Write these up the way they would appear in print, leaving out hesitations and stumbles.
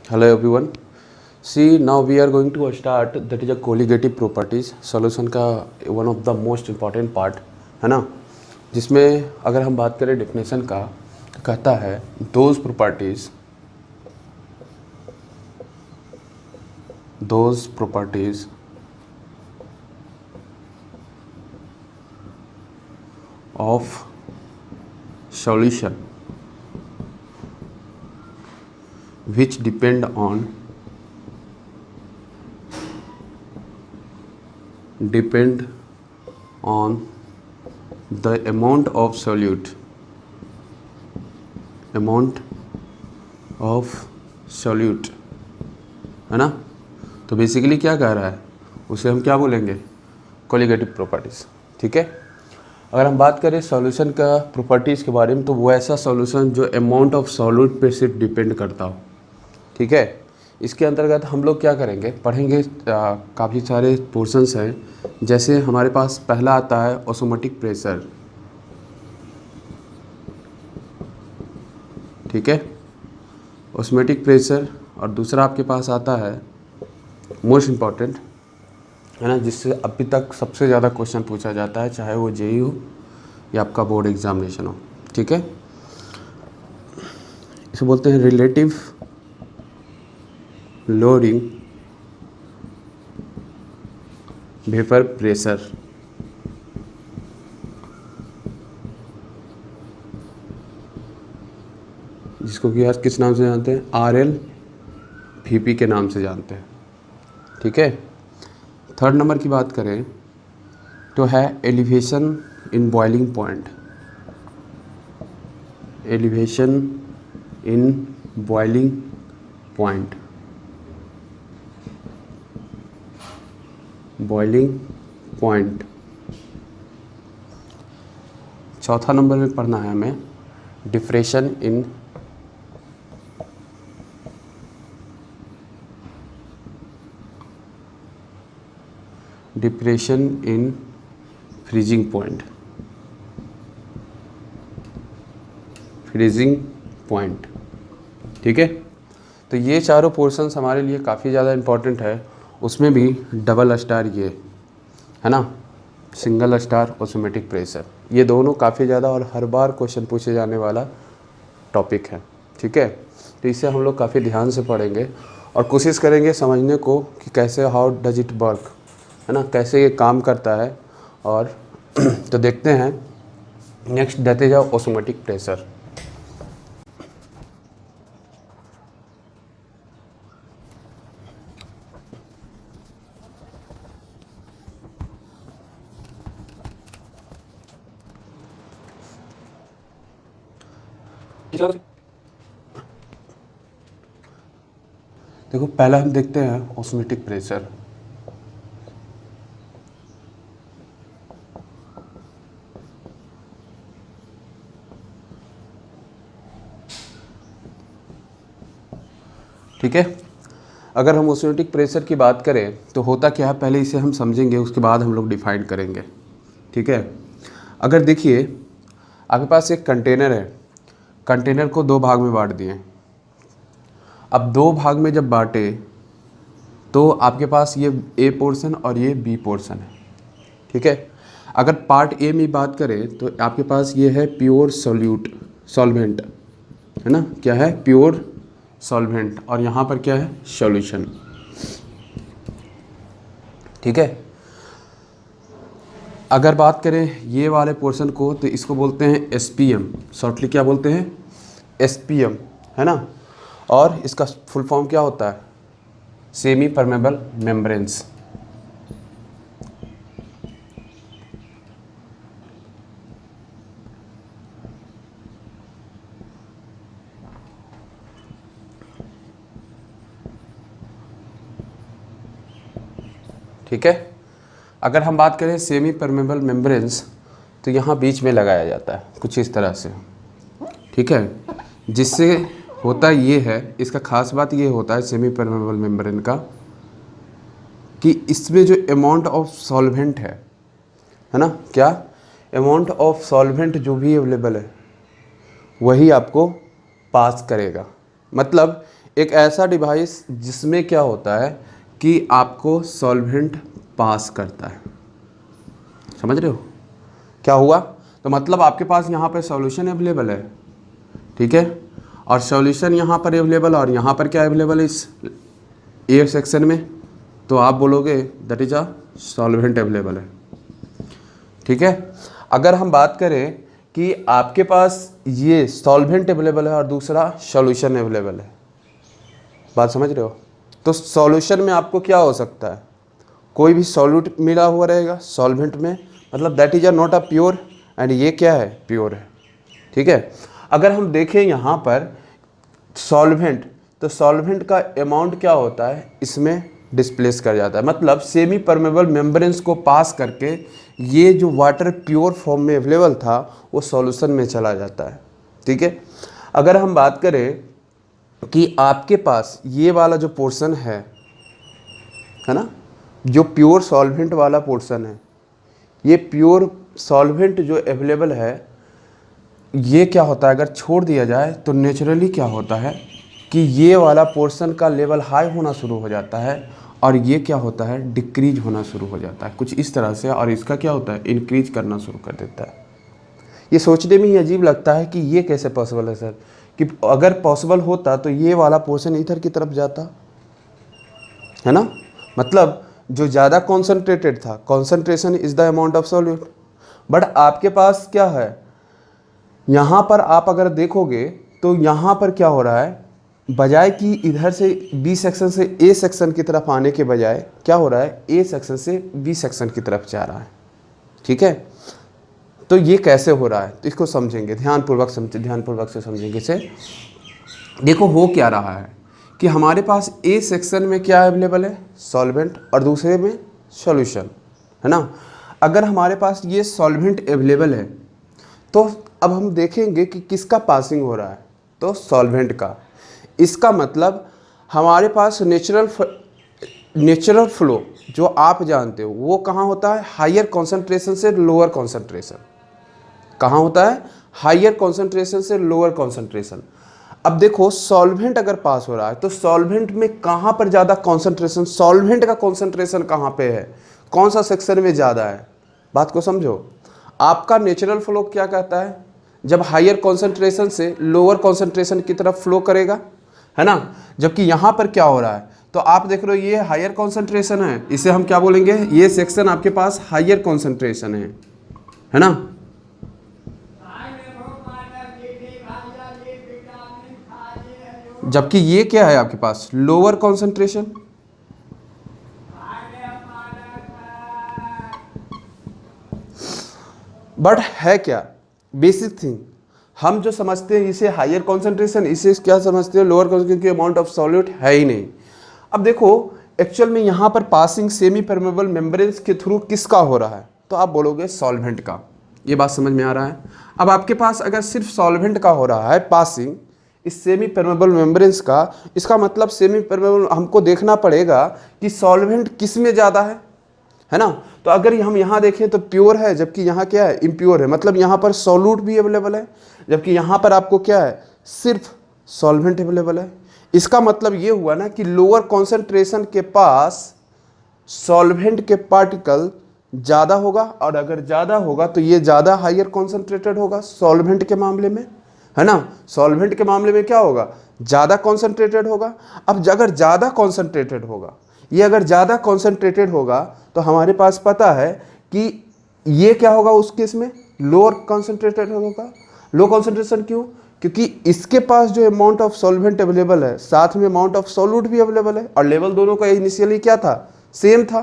Hello everyone. See, now we are going to start that is a colligative properties solution का one of the most important part है ना, जिसमें अगर हम बात करें डेफिनेशन का तो कहता है those properties of solution which depend on the amount of solute है ना। तो बेसिकली क्या कह रहा है, उसे हम क्या बोलेंगे, कोलिगेटिव प्रॉपर्टीज़। ठीक है, अगर हम बात करें सॉल्यूशन का प्रॉपर्टीज़ के बारे में तो वो ऐसा सॉल्यूशन जो अमाउंट ऑफ सॉल्यूट पे सिर्फ डिपेंड करता हो। ठीक है, इसके अंतर्गत हम लोग क्या करेंगे, पढ़ेंगे काफ़ी सारे पोर्शंस हैं। जैसे हमारे पास पहला आता है ऑस्मोटिक प्रेशर। ठीक है, ऑस्मोटिक प्रेशर, और दूसरा आपके पास आता है मोस्ट इम्पॉर्टेंट है ना, जिससे अभी तक सबसे ज़्यादा क्वेश्चन पूछा जाता है, चाहे वो जेईई हो या आपका बोर्ड एग्जामिनेशन हो। ठीक है, इसे बोलते हैं रिलेटिव लोडिंग वेपर प्रेशर। जिसको कि आज किस नाम से जानते हैं, RLVP के नाम से जानते हैं। ठीक है, थर्ड नंबर की बात करें तो है elevation in boiling point. Elevation in boiling point, चौथा नंबर में पढ़ना है हमें डिप्रेशन इन फ्रीजिंग पॉइंट। ठीक है, तो ये चारों पोर्शंस हमारे लिए काफ़ी ज़्यादा इम्पोर्टेंट है। उसमें भी डबल स्टार ये है ना, सिंगल स्टार ऑस्मोटिक प्रेशर, ये दोनों काफ़ी ज़्यादा और हर बार क्वेश्चन पूछे जाने वाला टॉपिक है। ठीक है, तो इसे हम लोग काफ़ी ध्यान से पढ़ेंगे और कोशिश करेंगे समझने को कि कैसे हाउ डज इट वर्क है ना, कैसे ये काम करता है। और तो देखते हैं next that is osmotic pressure. देखो, पहला हम देखते हैं ऑस्मोटिक प्रेशर। ठीक है, अगर हम ऑस्मोटिक प्रेशर की बात करें तो होता क्या है, पहले इसे हम समझेंगे, उसके बाद हम लोग डिफाइन करेंगे। ठीक है, अगर देखिए आपके पास एक कंटेनर है, कंटेनर को दो भाग में बांट दिए। अब दो भाग में जब बांटे तो आपके पास ये ए पोर्शन और ये बी पोर्शन है। ठीक है, अगर पार्ट ए में बात करें तो आपके पास ये है प्योर सॉल्वेंट है ना, क्या है, प्योर सॉल्वेंट, और यहाँ पर क्या है, सॉल्यूशन। ठीक है, अगर बात करें ये वाले पोर्शन को तो इसको बोलते हैं SPM, शॉर्टली क्या बोलते हैं, SPM है ना, और इसका फुल फॉर्म क्या होता है, सेमी परमेबल मेम्ब्रेन्स। ठीक है, अगर हम बात करें सेमी परमेबल मेम्ब्रेन्स तो यहाँ बीच में लगाया जाता है कुछ इस तरह से। ठीक है, जिससे होता ये है, इसका खास बात ये होता है सेमी परमेबल मेम्ब्रेन का कि इसमें जो अमाउंट ऑफ सॉल्वेंट है ना, क्या अमाउंट ऑफ सॉल्वेंट जो भी अवेलेबल है वही आपको पास करेगा। मतलब एक ऐसा डिवाइस जिसमें क्या होता है कि आपको सॉल्वेंट पास करता है। समझ रहे हो क्या हुआ? तो मतलब आपके पास यहाँ पर सॉल्यूशन अवेलेबल है, ठीक है, और सॉल्यूशन यहाँ पर अवेलेबल और यहाँ पर क्या अवेलेबल है इस ए सेक्शन में, तो आप बोलोगे that is a solvent available है, ठीक है। अगर हम बात करें कि आपके पास ये सॉल्वेंट अवेलेबल है और दूसरा सॉल्यूशन अवेलेबल है, बात समझ रहे हो? तो सॉल्यूशन में आपको क्या हो सकता है, कोई भी सॉल्यूट मिला हुआ रहेगा सॉल्वेंट में, मतलब that is a not a pure, and ये क्या है, प्योर है, ठीक है। अगर हम देखें यहाँ पर सॉल्वेंट, तो सॉल्वेंट का अमाउंट क्या होता है, इसमें डिस्प्लेस कर जाता है, मतलब सेमी परमेबल मेम्ब्रेन्स को पास करके ये जो वाटर प्योर फॉर्म में अवेलेबल था वो सॉल्यूशन में चला जाता है, ठीक है। अगर हम बात करें कि आपके पास ये वाला जो पोर्शन है ना, जो प्योर सॉल्वेंट वाला पोर्शन है, ये प्योर सॉल्वेंट जो अवेलेबल है, ये क्या होता है अगर छोड़ दिया जाए तो नेचुरली क्या होता है कि ये वाला पोर्शन का लेवल हाई होना शुरू हो जाता है और ये क्या होता है, डिक्रीज होना शुरू हो जाता है कुछ इस तरह से, और इसका क्या होता है, इंक्रीज करना शुरू कर देता है। ये सोचने में ही अजीब लगता है कि ये कैसे पॉसिबल है सर, कि अगर पॉसिबल होता तो ये वाला पोर्शन इधर की तरफ जाता, है ना, मतलब जो ज़्यादा कॉन्सेंट्रेटेड था, concentration is the amount of solute, but आपके पास क्या है, यहाँ पर आप अगर देखोगे तो यहाँ पर क्या हो रहा है, बजाय कि इधर से बी सेक्शन से ए सेक्शन की तरफ आने के बजाय क्या हो रहा है, ए सेक्शन से बी सेक्शन की तरफ जा रहा है, ठीक है। तो ये कैसे हो रहा है, तो इसको समझेंगे, ध्यानपूर्वक से समझेंगे इसे। देखो हो क्या रहा है कि हमारे पास ए सेक्शन में क्या अवेलेबल है, सॉल्वेंट, और दूसरे में सॉल्यूशन, है ना। अगर हमारे पास ये सॉल्वेंट अवेलेबल है तो अब हम देखेंगे कि किसका पासिंग हो रहा है, तो सॉल्वेंट का। इसका मतलब हमारे पास नेचुरल फ्लो जो आप जानते हो वो कहाँ होता है, हायर कॉन्सेंट्रेशन से लोअर कॉन्सेंट्रेशन। कहाँ होता है, हायर कॉन्सेंट्रेशन से लोअर कॉन्सेंट्रेशन। अब देखो सॉल्वेंट अगर पास हो रहा है तो सॉल्वेंट में कहाँ पर ज़्यादा कॉन्सेंट्रेशन, सॉल्वेंट का कॉन्सेंट्रेशन कहाँ पे है, कौन सा सेक्शन में ज़्यादा है, बात को समझो। आपका नेचुरल फ्लो क्या कहता है, जब हायर कॉन्सेंट्रेशन से लोअर कॉन्सेंट्रेशन की तरफ फ्लो करेगा, है ना। जबकि यहाँ पर क्या हो रहा है, तो आप देख रहे हो ये हायर कॉन्सेंट्रेशन है, इसे हम क्या बोलेंगे, ये सेक्शन आपके पास हायर कॉन्सेंट्रेशन है ना। जबकि ये क्या है आपके पास, लोअर कॉन्सेंट्रेशन। बट है क्या, बेसिक थिंग हम जो समझते हैं इसे हायर कॉन्सेंट्रेशन, इसे क्या समझते हैं, लोअर कॉन्सेंट्रेशन, क्योंकि अमाउंट ऑफ सॉल्यूट है ही नहीं। अब देखो एक्चुअल में यहाँ पर पासिंग सेमी परमेबल मेम्ब्रेन्स के थ्रू किसका हो रहा है, तो आप बोलोगे सॉल्वेंट का। ये बात समझ में आ रहा है। अब आपके पास अगर सिर्फ सॉल्वेंट का हो रहा है पासिंग इस सेमी परमेबल मेम्ब्रेन्स का, इसका मतलब सेमी परमेबल हमको देखना पड़ेगा कि सॉल्वेंट किस में ज़्यादा है ना। तो अगर हम यहाँ देखें तो प्योर है, जबकि यहाँ क्या है, इम्प्योर है, मतलब यहाँ पर सॉल्यूट भी अवेलेबल है, जबकि यहाँ पर आपको क्या है, सिर्फ सॉल्वेंट अवेलेबल है। इसका मतलब ये हुआ ना कि लोअर कॉन्सेंट्रेशन के पास सॉल्वेंट के पार्टिकल ज़्यादा होगा, और अगर ज़्यादा होगा तो ये ज़्यादा हायर कॉन्सेंट्रेटेड होगा सॉल्वेंट के मामले में, है ना। सॉल्वेंट के मामले में क्या होगा, ज़्यादा कॉन्सेंट्रेटेड होगा। अब अगर ज़्यादा कॉन्सेंट्रेटेड होगा, ये अगर ज़्यादा कॉन्सेंट्रेटेड होगा तो हमारे पास पता है कि ये क्या होगा, उस केस में लोअर कॉन्सेंट्रेटेड होगा। लो कॉन्सेंट्रेशन क्यों, क्योंकि इसके पास जो अमाउंट ऑफ सॉल्वेंट अवेलेबल है साथ में अमाउंट ऑफ सॉल्यूट भी अवेलेबल है, और लेवल दोनों का इनिशियली क्या था, सेम था,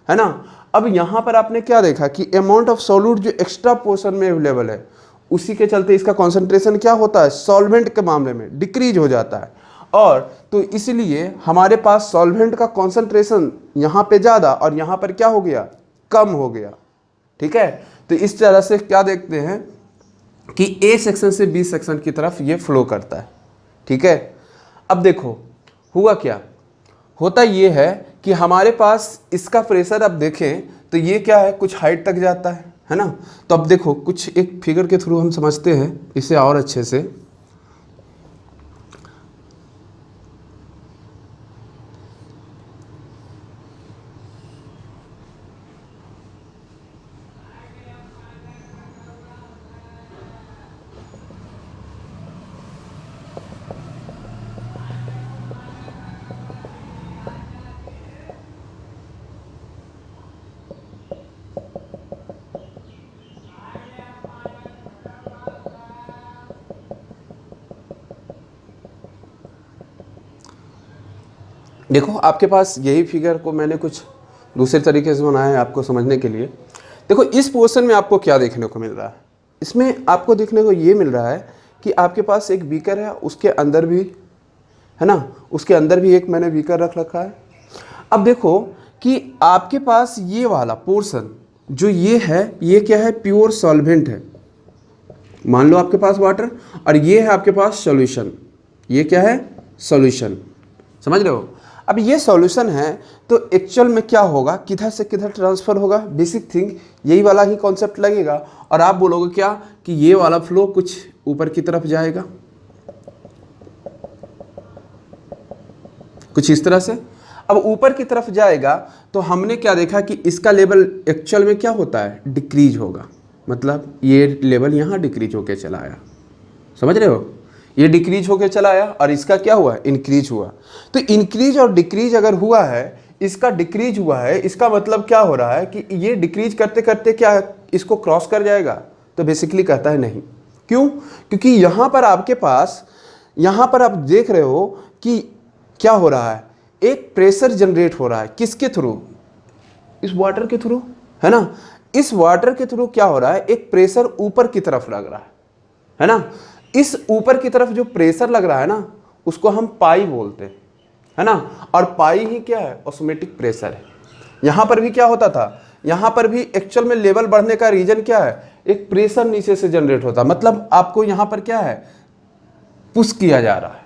है ना। अब यहाँ पर आपने क्या देखा कि अमाउंट ऑफ सॉल्यूट जो एक्स्ट्रा पोर्शन में अवेलेबल है उसी के चलते इसका कॉन्सेंट्रेशन क्या होता है, सॉल्वेंट के मामले में डिक्रीज हो जाता है, और तो इसलिए हमारे पास सॉल्वेंट का कॉन्सेंट्रेशन यहाँ पे ज़्यादा और यहाँ पर क्या हो गया, कम हो गया, ठीक है। तो इस तरह से क्या देखते हैं कि ए सेक्शन से बी सेक्शन की तरफ ये फ्लो करता है, ठीक है। अब देखो हुआ क्या, होता ये है कि हमारे पास इसका प्रेशर अब देखें तो ये क्या है, कुछ हाइट तक जाता है ना। तो अब देखो कुछ एक फिगर के थ्रू हम समझते हैं इसे और अच्छे से। देखो आपके पास यही फिगर को मैंने कुछ दूसरे तरीके से बनाया है आपको समझने के लिए। देखो इस पोर्शन में आपको क्या देखने को मिल रहा है, इसमें आपको देखने को ये मिल रहा है कि आपके पास एक बीकर है, उसके अंदर भी है ना, उसके अंदर भी एक मैंने बीकर रख रखा है। अब देखो कि आपके पास ये वाला पोर्शन जो ये है, ये क्या है, प्योर सॉल्वेंट है। मान लो आपके पास वाटर और ये है आपके पास सॉल्यूशन, ये क्या है, सॉल्यूशन। समझ रहे हो? अब ये सॉल्यूशन है तो एक्चुअल में क्या होगा, किधर से किधर ट्रांसफ़र होगा, बेसिक थिंग यही वाला ही कॉन्सेप्ट लगेगा। और आप बोलोगे क्या कि ये वाला फ्लो कुछ ऊपर की तरफ जाएगा, कुछ इस तरह से। अब ऊपर की तरफ जाएगा तो हमने क्या देखा कि इसका लेवल एक्चुअल में क्या होता है, डिक्रीज होगा। मतलब ये लेवल यहाँ डिक्रीज होके चला आया, समझ रहे हो, ये डिक्रीज होके चला आया और इसका क्या हुआ, इंक्रीज हुआ। तो इंक्रीज और डिक्रीज अगर हुआ है, इसका डिक्रीज हुआ है, इसका मतलब क्या हो रहा है कि ये डिक्रीज करते करते क्या इसको क्रॉस कर जाएगा, तो बेसिकली कहता है नहीं। क्यों? क्योंकि यहाँ पर आपके पास, यहाँ पर आप देख रहे हो कि क्या हो रहा है, एक प्रेशर जनरेट हो रहा है, किसके थ्रू, इस वाटर के थ्रू, है ना। इस वाटर के थ्रू क्या हो रहा है, एक प्रेशर ऊपर की तरफ लग रहा है ना। इस ऊपर की तरफ जो प्रेशर लग रहा है ना, उसको हम पाई बोलते हैं, है ना। और पाई ही क्या है, ऑस्मोटिक प्रेशर है। यहां पर भी क्या होता था, यहां पर भी एक्चुअल में लेवल बढ़ने का रीजन क्या है, एक प्रेशर नीचे से जनरेट होता, मतलब आपको यहां पर क्या है, पुश किया जा रहा है।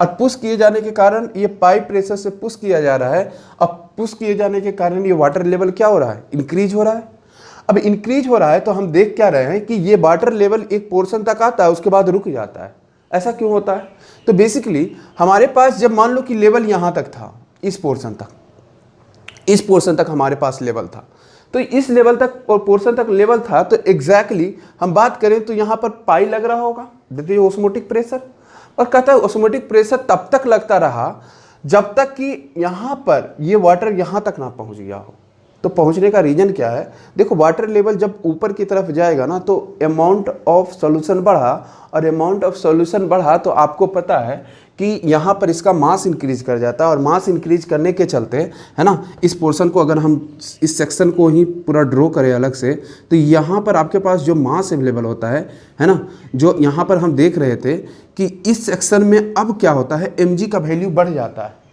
और पुश किए जाने के कारण, ये पाइप प्रेशर से पुश किया जा रहा है। अब पुश किए जाने के कारण ये वाटर लेवल क्या हो रहा है, इंक्रीज हो रहा है। अब इंक्रीज हो रहा है तो हम देख क्या रहे हैं कि ये वाटर लेवल एक पोर्शन तक आता है, उसके बाद रुक जाता है। ऐसा क्यों होता है? तो बेसिकली हमारे पास जब मान लो कि लेवल यहाँ तक था, इस पोर्शन तक, इस पोर्शन तक हमारे पास लेवल था, तो इस लेवल तक और पोर्शन तक लेवल था, तो एग्जैक्टली हम बात करें तो यहाँ पर पाई लग रहा होगा, दैट इज ऑस्मोटिक प्रेशर। और कहता है ऑस्मोटिक प्रेशर तब तक लगता रहा जब तक कि यहाँ पर ये वाटर यहाँ तक ना पहुँच गया हो। तो पहुँचने का रीजन क्या है, देखो वाटर लेवल जब ऊपर की तरफ जाएगा ना, तो अमाउंट ऑफ सॉल्यूशन बढ़ा, और अमाउंट ऑफ सॉल्यूशन बढ़ा तो आपको पता है कि यहाँ पर इसका मास इंक्रीज कर जाता है। और मास इंक्रीज करने के चलते, है ना, इस पोर्शन को अगर हम इस सेक्शन को ही पूरा ड्रॉ करें अलग से, तो यहाँ पर आपके पास जो मास अवेलेबल होता है ना, जो यहाँ पर हम देख रहे थे कि इस सेक्शन में अब क्या होता है, mg का वैल्यू बढ़ जाता है।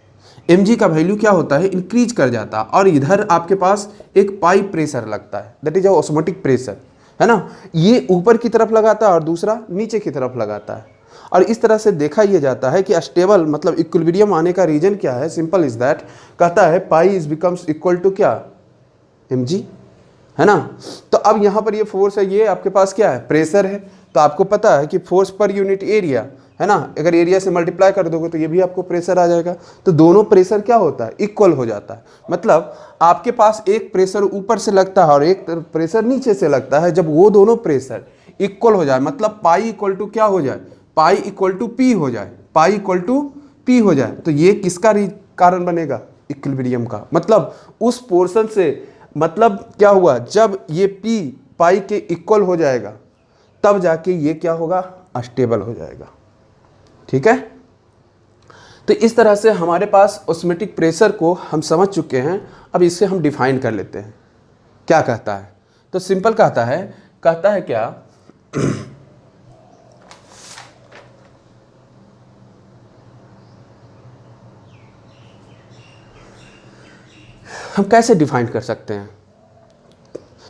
mg का वैल्यू क्या होता है, इंक्रीज कर जाता है। और इधर आपके पास एक पाइप प्रेशर लगता है, दैट इज ऑस्मोटिक प्रेशर, है ना। ये ऊपर की तरफ लगाता है और दूसरा नीचे की तरफ लगाता है। और इस तरह से देखा यह जाता है कि स्टेबल मतलब इक्विलिब्रियम आने का रीजन क्या है, सिंपल इज दैट, कहता है pi is becomes equal to क्या, mg, है ना। तो अब यहाँ पर ये फोर्स है, ये आपके पास क्या है, प्रेशर है। तो आपको पता है कि फोर्स पर यूनिट एरिया, है ना, अगर एरिया से मल्टीप्लाई कर दोगे तो ये भी आपको प्रेशर आ जाएगा। तो दोनों प्रेशर क्या होता है, इक्वल हो जाता है। मतलब आपके पास एक प्रेशर ऊपर से लगता है और एक प्रेशर नीचे से लगता है। जब वो दोनों प्रेशर इक्वल हो जाए, मतलब पाई इक्वल टू क्या हो जाए, पाई इक्वल टू पी हो जाए, पाई इक्वल टू पी हो जाए, तो ये किसका कारण बनेगा, इक्विलिब्रियम का। मतलब उस पोर्शन से, मतलब क्या हुआ, जब ये पी पाई के इक्वल हो जाएगा तब जाके ये क्या होगा, स्टेबल हो जाएगा। ठीक है। तो इस तरह से हमारे पास ऑस्मोटिक प्रेशर को हम समझ चुके हैं। अब इससे हम डिफाइन कर लेते हैं क्या कहता है। तो सिंपल कहता है क्या हम कैसे डिफाइन कर सकते हैं।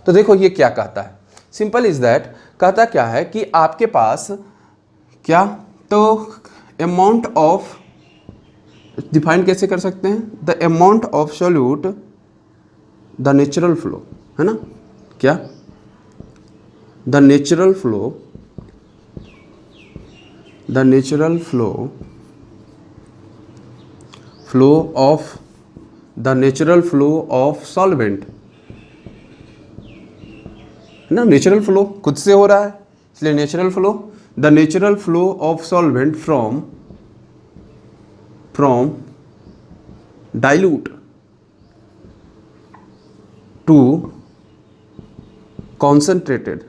तो देखो ये क्या कहता है, सिंपल इज दैट, कहता क्या है कि आपके पास क्या, तो अमाउंट ऑफ, डिफाइन कैसे कर सकते हैं, the amount of solute the natural flow, है ना, क्या, the natural flow of the natural flow of solvent, है ना। नेचुरल फ्लो खुद से हो रहा है, इसलिए natural flow, the natural flow of solvent from dilute to concentrated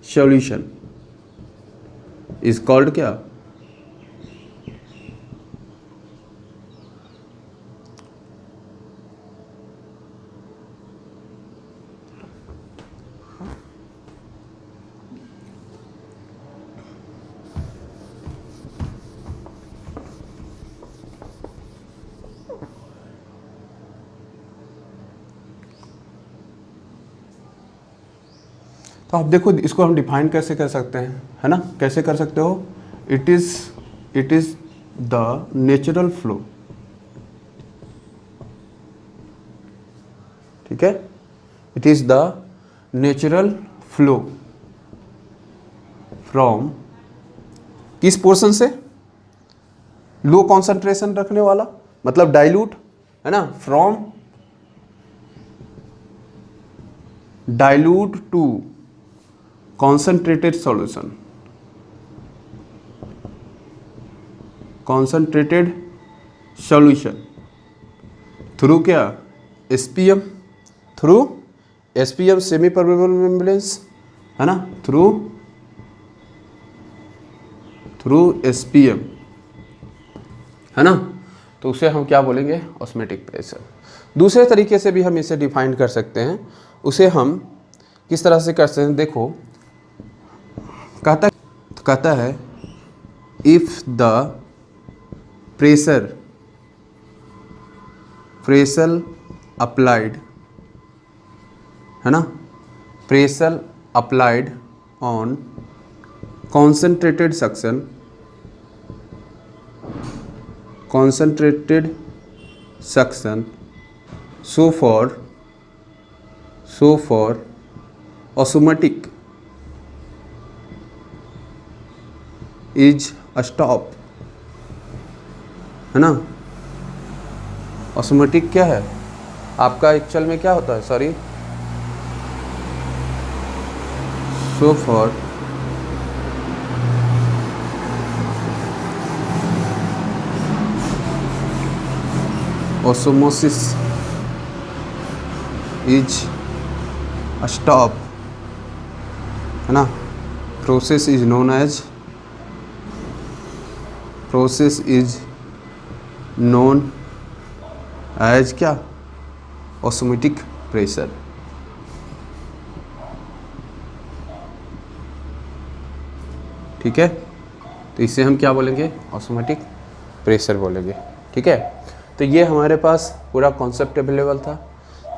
solution, is called क्या, तो आप देखो इसको हम डिफाइन कैसे कर सकते हैं, है ना, कैसे कर सकते हो, it is the natural flow, ठीक है, it is the natural flow from किस पोर्शन से, लो कॉन्सेंट्रेशन रखने वाला मतलब डाइल्यूट, है ना, from dilute to concentrated solution, concentrated solution through क्या, SPM, through SPM semi permeable membranes, है ना, थ्रू SPM, है ना, तो उसे हम क्या बोलेंगे, ऑस्मोटिक प्रेशर। दूसरे तरीके से भी हम इसे डिफाइन कर सकते हैं, उसे हम किस तरह से कर सकते हैं, देखो कहता है इफ द प्रेशर अप्लाइड, है ना, pressure applied on concentrated suction so for osmotic is stop, है ना, ऑस्मोटिक क्या है आपका एक्चुअल में क्या होता है, sorry, so for osmosis is stop, है ना, प्रोसेस इज नोन एज क्या, ऑस्मोटिक प्रेशर, ठीक है, तो इसे हम क्या बोलेंगे, ऑस्मोटिक प्रेशर बोलेंगे, ठीक है। तो ये हमारे पास पूरा कॉन्सेप्ट अवेलेबल था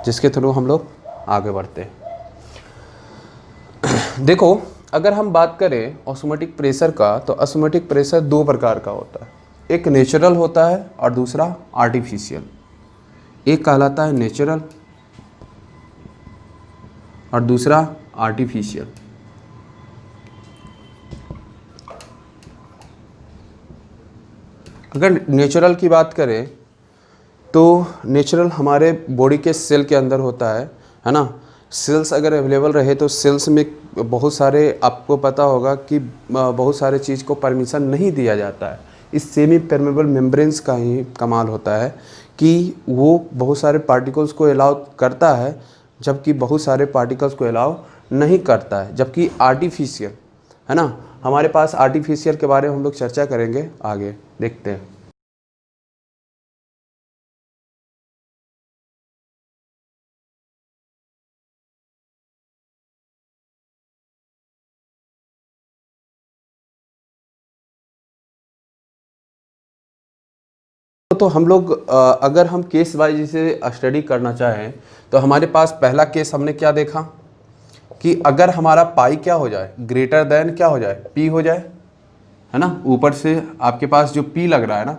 जिसके थ्रू हम लोग आगे बढ़ते हैं। देखो अगर हम बात करें ऑस्मोटिक प्रेशर का, तो ऑस्मोटिक प्रेशर दो प्रकार का होता है, एक नेचुरल होता है और दूसरा आर्टिफिशियल। एक कहलाता है नेचुरल और दूसरा आर्टिफिशियल। अगर नेचुरल की बात करें तो नेचुरल हमारे बॉडी के सेल के अंदर होता है ना। सेल्स अगर अवेलेबल रहे तो सेल्स में बहुत सारे, आपको पता होगा कि बहुत सारे चीज़ को परमिशन नहीं दिया जाता है। इस सेमी परमेबल मेम्ब्रेन्स का ही कमाल होता है कि वो बहुत सारे पार्टिकल्स को अलाउ करता है, जबकि बहुत सारे पार्टिकल्स को अलाउ नहीं करता है। जबकि आर्टिफिशियल, है ना, हमारे पास आर्टिफिशियल के बारे में हम लोग चर्चा करेंगे आगे, देखते हैं। तो हम लोग अगर हम केस वाइज इसे स्टडी करना चाहें तो हमारे पास पहला केस हमने क्या देखा कि अगर हमारा पाई क्या हो जाए, ग्रेटर देन क्या हो जाए, पी हो जाए, है ना। ऊपर से आपके पास जो पी लग रहा है ना,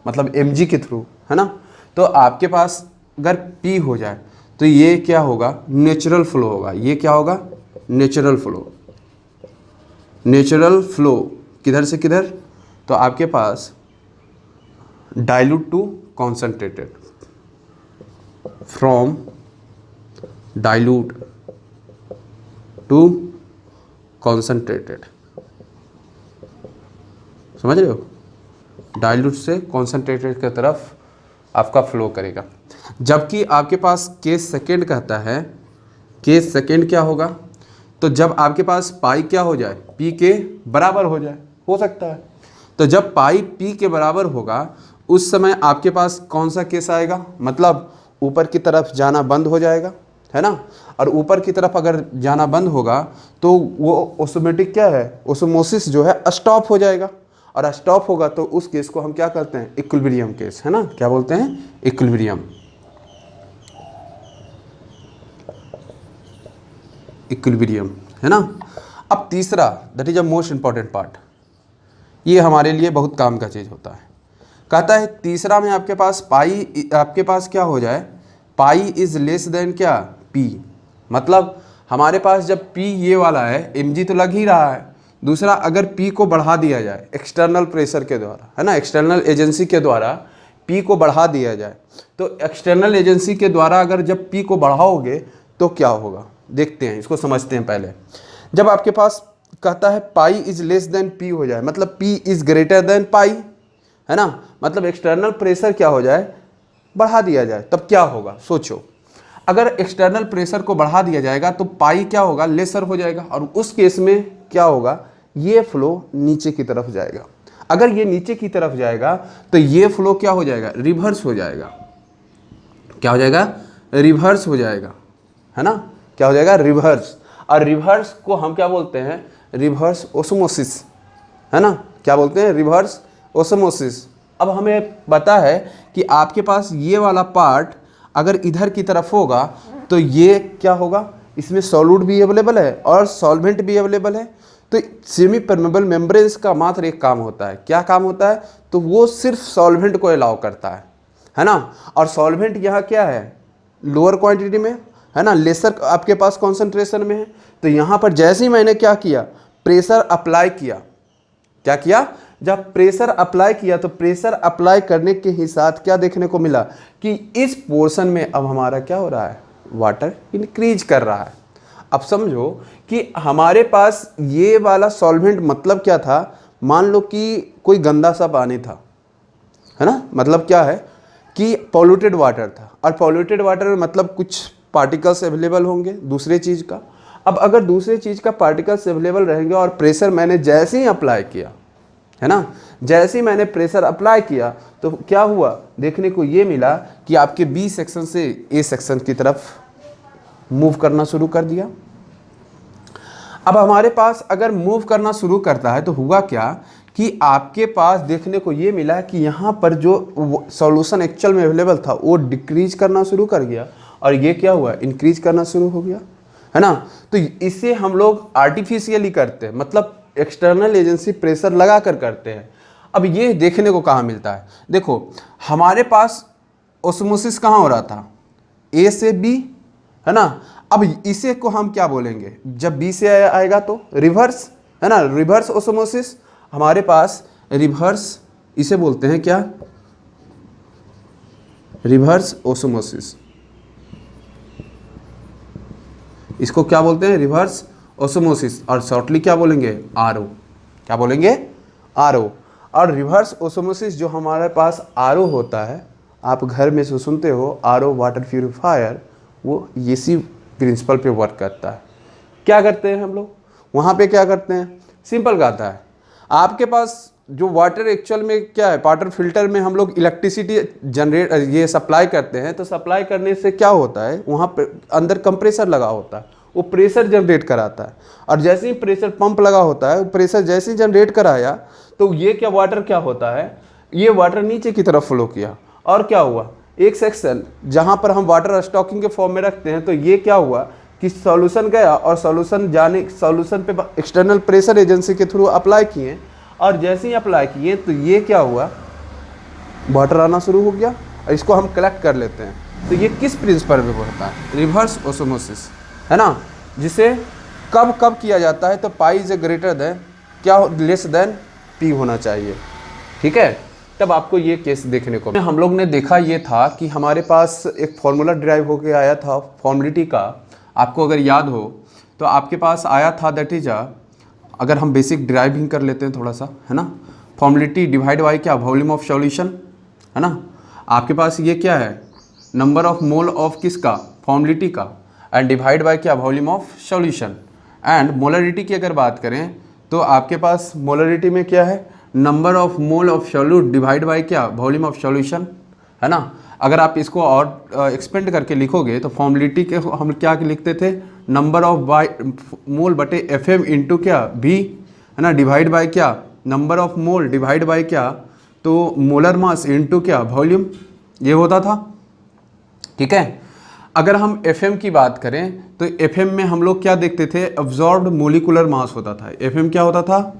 मतलब mg के थ्रू, है ना, तो आपके पास अगर पी हो जाए तो ये क्या होगा, नेचुरल फ्लो होगा। ये क्या होगा, नेचुरल फ्लो। नेचुरल फ्लो किधर से किधर, तो आपके पास dilute to concentrated, from dilute to concentrated, समझ रहे हो, डाइल्यूट से कॉन्सेंट्रेटेड की तरफ आपका फ्लो करेगा। जबकि आपके पास केस सेकेंड कहता है, केस सेकेंड क्या होगा, तो जब आपके पास पाई क्या हो जाए, पी के बराबर हो जाए, हो सकता है। तो जब पाई पी के बराबर होगा उस समय आपके पास कौन सा केस आएगा, मतलब ऊपर की तरफ जाना बंद हो जाएगा, है ना। और ऊपर की तरफ अगर जाना बंद होगा तो वो ऑटोमेटिक क्या है, ओस्मोसिस जो है स्टॉप हो जाएगा। और स्टॉप होगा तो उस केस को हम क्या करते हैं, इक्विलिब्रियम केस, है ना। क्या बोलते हैं, इक्विलिब्रियम। इक्विलिब्रियम, है ना। अब तीसरा, that is a most important part, ये हमारे लिए बहुत काम का चीज़ होता है। कहता है तीसरा में आपके पास पाई, आपके पास क्या हो जाए, पाई इज लेस देन क्या, पी। मतलब हमारे पास जब पी ये वाला है, एम जी तो लग ही रहा है। दूसरा, अगर पी को बढ़ा दिया जाए एक्सटर्नल प्रेशर के द्वारा, है ना, एक्सटर्नल एजेंसी के द्वारा पी को बढ़ा दिया जाए, तो एक्सटर्नल एजेंसी के द्वारा अगर जब पी को बढ़ाओगे तो क्या होगा, देखते हैं, इसको समझते हैं पहले। जब आपके पास कहता है pi is less than P हो जाए, मतलब P is greater than pi, है ना, मतलब एक्सटर्नल प्रेशर क्या हो जाए, बढ़ा दिया जाए, तब क्या होगा सोचो। अगर एक्सटर्नल प्रेशर को बढ़ा दिया जाएगा तो पाई क्या होगा, लेसर हो जाएगा, और उस केस में क्या होगा, ये फ्लो नीचे की तरफ जाएगा। अगर ये नीचे की तरफ जाएगा तो ये फ्लो क्या हो जाएगा, रिवर्स हो जाएगा। क्या हो जाएगा, रिवर्स हो जाएगा, है ना, क्या हो जाएगा, रिवर्स। और रिवर्स को हम क्या बोलते हैं, रिवर्स ओस्मोसिस, है ना, क्या बोलते हैं, रिवर्स ओस्मोसिस। अब हमें पता है कि आपके पास ये वाला पार्ट अगर इधर की तरफ होगा तो ये क्या होगा, इसमें सॉल्यूट भी अवेलेबल है और सॉल्वेंट भी अवेलेबल है। तो सेमी परमेबल मेम्ब्रेन्स का मात्र एक काम होता है, क्या काम होता है, तो वो सिर्फ सॉल्वेंट को अलाउ करता है ना। और सॉल्वेंट यहाँ क्या है, लोअर क्वांटिटी में, है ना, लेसर आपके पास कॉन्सेंट्रेशन में है। तो यहाँ पर जैसे ही मैंने क्या किया, प्रेशर अप्लाई किया, क्या किया, जब प्रेशर अप्लाई किया तो प्रेशर अप्लाई करने के ही साथ क्या देखने को मिला कि इस पोर्शन में अब हमारा क्या हो रहा है, वाटर इंक्रीज कर रहा है। अब समझो कि हमारे पास ये वाला सॉल्वेंट मतलब क्या था, मान लो कि कोई गंदा सा पानी था, है ना, मतलब क्या है कि पॉल्यूटेड वाटर था, और पॉल्यूटेड वाटर में मतलब कुछ पार्टिकल्स अवेलेबल होंगे दूसरे चीज़ का। अब अगर दूसरे चीज़ का पार्टिकल्स अवेलेबल रहेंगे और प्रेशर मैंने जैसे ही अप्लाई किया, है ना, जैसे ही मैंने प्रेशर अप्लाई किया तो क्या हुआ, देखने को ये मिला कि आपके बी सेक्शन से ए सेक्शन की तरफ मूव करना शुरू कर दिया। अब हमारे पास अगर मूव करना शुरू करता है तो हुआ क्या कि आपके पास देखने को ये मिला कि यहाँ पर जो सॉल्यूशन एक्चुअल में अवेलेबल था वो डिक्रीज करना शुरू कर गया, और ये क्या हुआ, इंक्रीज करना शुरू हो गया, है ना। तो इसे हम लोग आर्टिफिशियली करते हैं, मतलब एक्सटर्नल एजेंसी प्रेशर लगा कर करते हैं। अब ये देखने को कहाँ मिलता है, देखो हमारे पास ओस्मोसिस कहाँ हो रहा था, ए से बी, है ना। अब इसे को हम क्या बोलेंगे, जब बी से आएगा तो रिवर्स, है ना, रिवर्स ओस्मोसिस। हमारे पास रिवर्स, इसे बोलते हैं क्या, रिवर्स ओस्मोसिस, इसको क्या बोलते हैं, रिवर्स ओस्मोसिस, और शॉर्टली क्या बोलेंगे, आरओ। क्या बोलेंगे, आरओ। और रिवर्स ओस्मोसिस जो हमारे पास आरओ होता है, आप घर में से सुनते हो आरओ वाटर प्यूरिफायर, वो इसी प्रिंसिपल पे वर्क करता है। क्या करते हैं हम लोग वहाँ पे, क्या करते हैं, सिंपल कहता है, आपके पास जो वाटर एक्चुअल में क्या है, वाटर फिल्टर में हम लोग इलेक्ट्रिसिटी जनरेट ये सप्लाई करते हैं, तो सप्लाई करने से क्या होता है, वहाँ पर अंदर कंप्रेसर लगा होता है, वो प्रेशर जनरेट कराता है। और जैसे ही प्रेशर पंप लगा होता है, प्रेशर जैसे ही जनरेट कराया तो ये क्या, वाटर क्या होता है, ये वाटर नीचे की तरफ फ्लो किया, और क्या हुआ, एक सेक्शन जहाँ पर हम वाटर स्टॉकिंग के फॉर्म में रखते हैं, तो ये क्या हुआ कि सॉल्यूशन गया, और सॉल्यूशन पे एक्सटर्नल प्रेशर एजेंसी के थ्रू अप्लाई किए, और जैसे ही अप्लाई किए तो ये क्या हुआ, वाटर आना शुरू हो गया, और इसको हम कलेक्ट कर लेते हैं। तो ये किस प्रिंसिपल पे होता है, रिवर्स ओस्मोसिस, है ना, जिसे कब कब किया जाता है, तो पाई इज ग्रेटर देन क्या, लेस देन पी होना चाहिए, ठीक है। तब आपको ये केस देखने को हम लोग ने देखा ये था कि हमारे पास एक फॉर्मूला ड्राइव होके आया था फॉर्मलिटी का, आपको अगर याद हो तो आपके पास आया था, दैट इज अगर हम बेसिक ड्राइविंग कर लेते हैं थोड़ा सा, है ना, फॉर्मलिटी डिवाइड बाई क्या, वॉल्यूम ऑफ सॉल्यूशन, है ना। आपके पास ये क्या है, नंबर ऑफ मोल ऑफ किसका, फॉर्मलिटी का, एंड डिवाइड बाय क्या, volume of solution. And molarity की अगर बात करें तो आपके पास मोलरिटी में क्या है, number of mole of solute divide by क्या, वॉल्यूम ऑफ सॉल्यूशन, है ना। अगर आप इसको और एक्सपेंड करके लिखोगे तो फॉर्मुलिटी के हम क्या लिखते थे, नंबर ऑफ बाय मोल बटे एफ एम इंटू क्या बी, है ना, डिवाइड बाय क्या, number of mole divide by क्या, तो मोलर मास इंटू क्या, वॉल्यूम, ये होता था। ठीक है। अगर हम एफएम की बात करें तो एफएम में हम लोग क्या देखते थे, ऑब्जर्व्ड मोलिकुलर मास होता था। एफएम क्या होता था,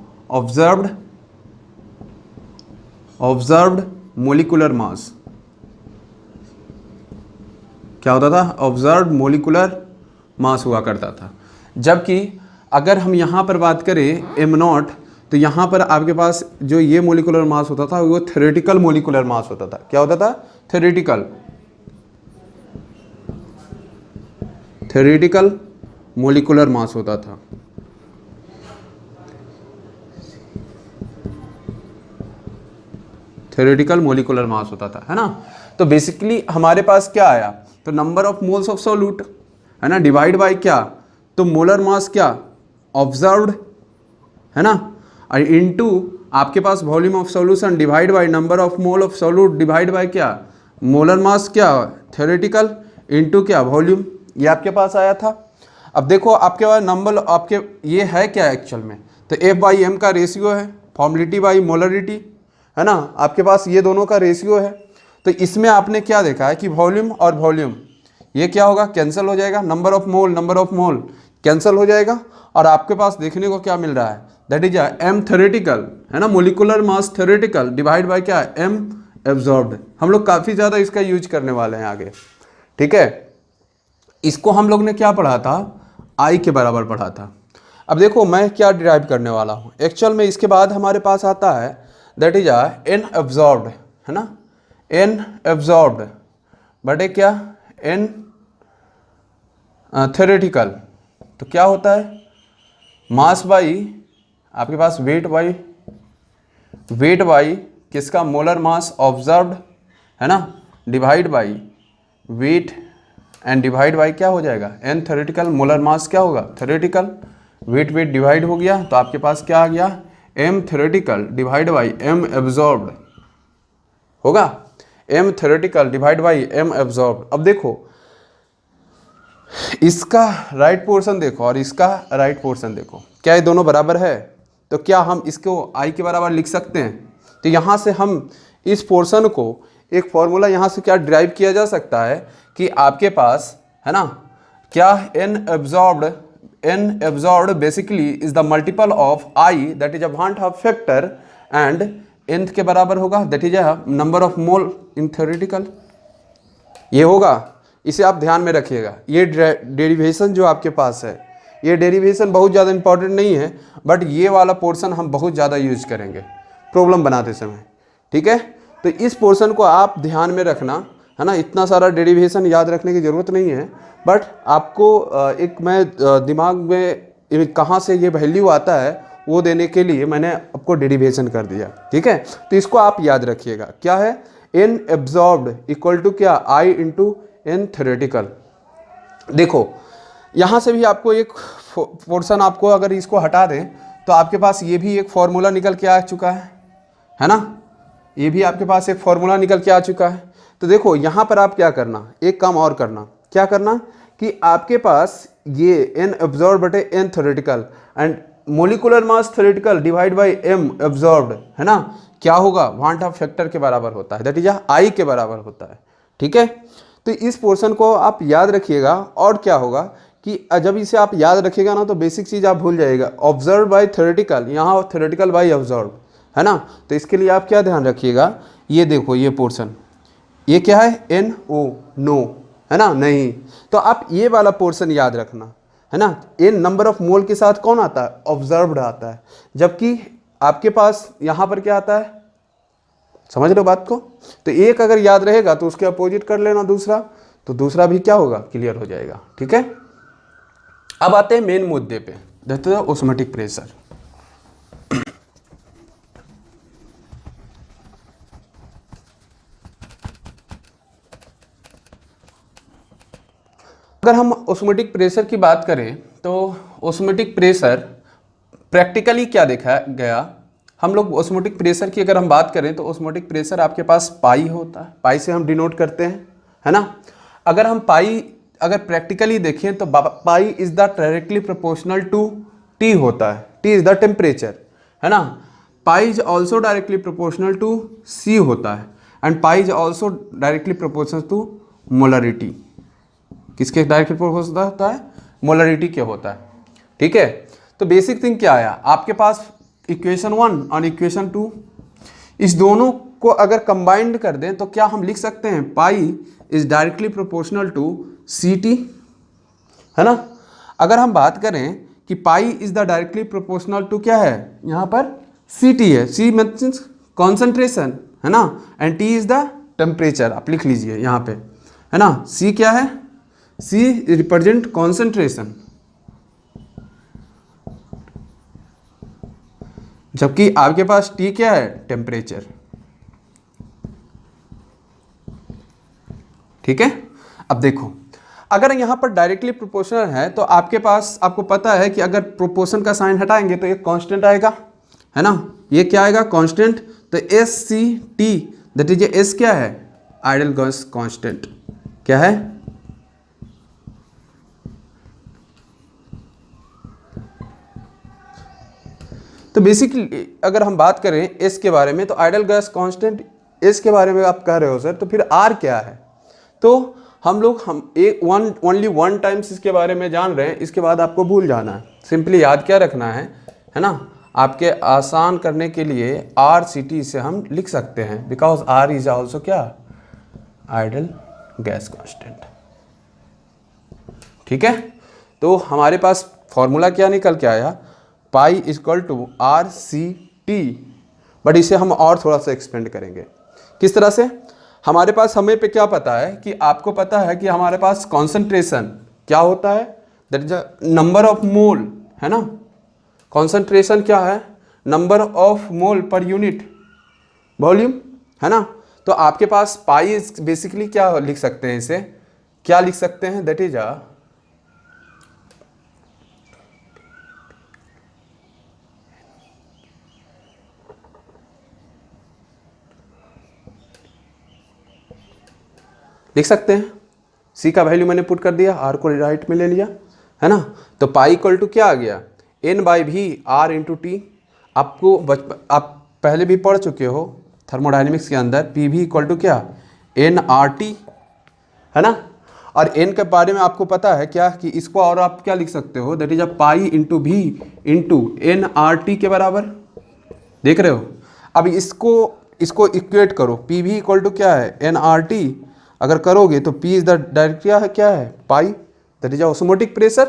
ऑब्जर्व्ड मोलिकुलर मास, क्या होता था, ऑब्जर्व्ड मोलिकुलर मास हुआ करता था। जबकि अगर हम यहाँ पर बात करें एम नॉट, तो यहाँ पर आपके पास जो ये मोलिकुलर मास होता था वो थ्योरेटिकल मोलिकुलर मास होता था। क्या होता था, थ्योरेटिकल मोलिकुलर मास होता था। थ्योरेटिकल मोलिकुलर मास होता था, है ना। तो बेसिकली हमारे पास क्या आया, तो number of moles of solute, है ना, डिवाइड बाय क्या, तो मोलर मास क्या, ऑब्जर्व्ड, है ना, और इनटू आपके पास volume of solution divide by number of mole of solute divide by क्या, मोलर मास क्या, थ्योरेटिकल, इनटू क्या, वॉल्यूम, ये आपके पास आया था। अब देखो आपके पास नंबर आपके ये है क्या एक्चुअल में, तो एफ बाई एम का रेशियो है, फॉर्मुलिटी बाई मोलरिटी, है ना, आपके पास ये दोनों का रेशियो है। तो इसमें आपने क्या देखा है कि वॉल्यूम और वॉल्यूम ये क्या होगा, कैंसिल हो जाएगा, नंबर ऑफ मोल कैंसिल हो जाएगा, और आपके पास देखने को क्या मिल रहा है, दैट इज एम थ्योरेटिकल, है ना, molecular mass theoretical divide by क्या, एम एब्जॉर्ब्ड। हम लोग काफ़ी ज़्यादा इसका यूज करने वाले हैं आगे। ठीक है। इसको हम लोग ने क्या पढ़ा था, आई के बराबर पढ़ा था। अब देखो मैं क्या डिराइव करने वाला हूँ एक्चुअल में, इसके बाद हमारे पास आता है दैट इज एन एब्जॉर्ब्ड, है ना, एन एब्जॉर्ब्ड बटे क्या, एन थ्योरेटिकल। तो क्या होता है, मास बाई आपके पास वेट बाई किसका, मोलर मास ऑब्जर्व्ड, है ना, divide by wait and divide by क्या हो जाएगा, एन थ्योरेटिकल, मोलर मास क्या होगा, थ्योरेटिकल, वेट डिवाइड हो गया, तो आपके पास क्या आ गया, M theoretical divide by M absorbed होगा, M theoretical divide by M absorbed. अब देखो इसका राइट पोर्शन देखो और इसका राइट पोर्शन देखो, क्या ये दोनों बराबर है, तो क्या हम इसको आई के बराबर लिख सकते हैं। तो यहाँ से हम इस पोर्शन को एक फॉर्मूला यहाँ से क्या ड्राइव किया जा सकता है कि आपके पास, है ना, क्या N absorbed basically is the multiple of I, that is a van't Hoff factor, and N के बराबर होगा, that is a number of mole in theoretical, ये होगा। इसे आप ध्यान में रखिएगा। ये डेरिवेशन जो आपके पास है, ये डेरिवेशन बहुत ज़्यादा इंपॉर्टेंट नहीं है, बट ये वाला पोर्शन हम बहुत ज़्यादा यूज करेंगे प्रॉब्लम बनाते समय। ठीक है। तो इस पोर्शन को आप ध्यान में रखना, है ना, इतना सारा डेरिवेशन याद रखने की ज़रूरत नहीं है, बट आपको एक मैं दिमाग में कहाँ से ये वैल्यू आता है वो देने के लिए मैंने आपको डेरिवेशन कर दिया। ठीक है। तो इसको आप याद रखिएगा, क्या है, एन एब्जॉर्ब्ड इक्वल टू क्या, आई इंटू एन थ्योरेटिकल। देखो यहाँ से भी आपको एक पोर्शन, आपको अगर इसको हटा दें तो आपके पास ये भी एक फॉर्मूला निकल के आ चुका है ना, ये भी आपके पास एक फॉर्मूला निकल के आ चुका है। तो देखो यहाँ पर आप क्या करना, एक काम और करना, क्या करना कि आपके पास ये एन एब्जॉर्ब बटे N theoretical and molecular mass theoretical divide by M absorbed, है ना, क्या होगा, वांट ऑफ फैक्टर के बराबर होता है, दैट इज आई के बराबर होता है। ठीक है। तो इस पोर्शन को आप याद रखिएगा, और क्या होगा कि जब इसे आप याद रखिएगा ना तो बेसिक चीज़ आप भूल जाइएगा, ऑब्जर्व बाय थ्योरेटिकल, यहाँ थ्योरेटिकल बाय ऑब्जर्व, है ना। तो इसके लिए आप क्या ध्यान रखिएगा, ये देखो ये पोर्शन, ये क्या है, एन ओ, नो, है ना, नहीं, तो आप ये वाला पोर्शन याद रखना, है ना। एन नंबर ऑफ मोल के साथ कौन आता है, ऑब्जर्व्ड आता है, जबकि आपके पास यहाँ पर क्या आता है, समझ लो बात को। तो एक अगर याद रहेगा तो उसके अपोजिट कर लेना दूसरा, तो दूसरा भी क्या होगा, क्लियर हो जाएगा। ठीक है। अब आते हैं मेन मुद्दे पे, दैट इज ऑस्मोटिक प्रेशर। अगर हम ऑस्मोटिक प्रेशर की बात करें तो ऑस्मोटिक प्रेशर प्रैक्टिकली क्या देखा गया, हम लोग ऑस्मोटिक प्रेशर की अगर हम बात करें तो ऑस्मोटिक प्रेशर आपके पास पाई होता है, पाई से हम डिनोट करते हैं, है ना। अगर हम पाई अगर प्रैक्टिकली देखें तो pi is the directly proportional to T होता है, टी इज द टेम्परेचर, है ना। Pi is also directly proportional to C होता है, and pi is also directly proportional to molarity. किसके डायरेक्टली प्रोपोर्शनल होता है? मोलरिटी के होता है, ठीक है। तो बेसिक थिंग क्या आया आपके पास, इक्वेशन 1 और इक्वेशन 2, इस दोनों को अगर कंबाइंड कर दें तो क्या हम लिख सकते हैं, pi is directly proportional to C T, है ना। अगर हम बात करें कि pi is the directly proportional to क्या है, यहाँ पर सी टी है, सी मीन्स कॉन्सेंट्रेशन, है ना, and T is the temperature, आप लिख लीजिए यहाँ पे, है ना। सी क्या है, सी रिप्रेजेंट कॉन्सेंट्रेशन, जबकि आपके पास टी क्या है, टेम्परेचर, ठीक है। अब देखो अगर यहाँ पर डायरेक्टली प्रोपोर्शनल है तो आपके पास, आपको पता है कि अगर प्रोपोर्शन का साइन हटाएंगे तो एक कांस्टेंट आएगा, है ना। ये क्या आएगा, कांस्टेंट। तो S C T that is S क्या है, आइडियल गैस कांस्टेंट, क्या है, तो बेसिकली अगर हम बात करें एस के बारे में तो आइडियल गैस कांस्टेंट एस के बारे में आप कह रहे हो सर, तो फिर आर क्या है। तो हम एक ओनली वन टाइम्स इसके बारे में जान रहे हैं, इसके बाद आपको भूल जाना है, सिंपली याद क्या रखना है ना। आपके आसान करने के लिए आर सी टी से हम लिख सकते हैं, बिकॉज आर इज ऑल्सो क्या, आइडियल गैस कांस्टेंट, ठीक है। तो हमारे पास फॉर्मूला क्या निकल के आया, pi equal to R C T, but इसे हम और थोड़ा सा एक्सपेंड करेंगे। किस तरह से, हमारे पास हमें पे क्या पता है कि आपको पता है कि हमारे पास कॉन्सेंट्रेशन क्या होता है, दैट इज नंबर ऑफ मोल, है ना। कॉन्सेंट्रेशन क्या है, number of mole per unit volume, है ना। तो आपके पास पाई बेसिकली क्या लिख सकते हैं, इसे क्या लिख सकते हैं, दैट इज लिख सकते हैं, सी का वैल्यू मैंने पुट कर दिया, आर को राइट में ले लिया, है ना। तो पाई इक्वल टू क्या आ गया, एन बाई भी आर इंटू टी। आपको आप पहले भी पढ़ चुके हो थर्मोडाइनमिक्स के अंदर, पी भी इक्वल टू क्या, एन आर टी, है ना। और एन के बारे में आपको पता है क्या, कि इसको और आप क्या लिख सकते हो, that is a pi into भी इंटू एन आर टी के बराबर, देख रहे हो। अब इसको इक्वेट करो, पी भी इक्वल टू क्या है, एन आर टी, अगर करोगे तो P इज द डायरेक्ट क्या है पाई, दैट इज ऑस्मोटिक प्रेशर।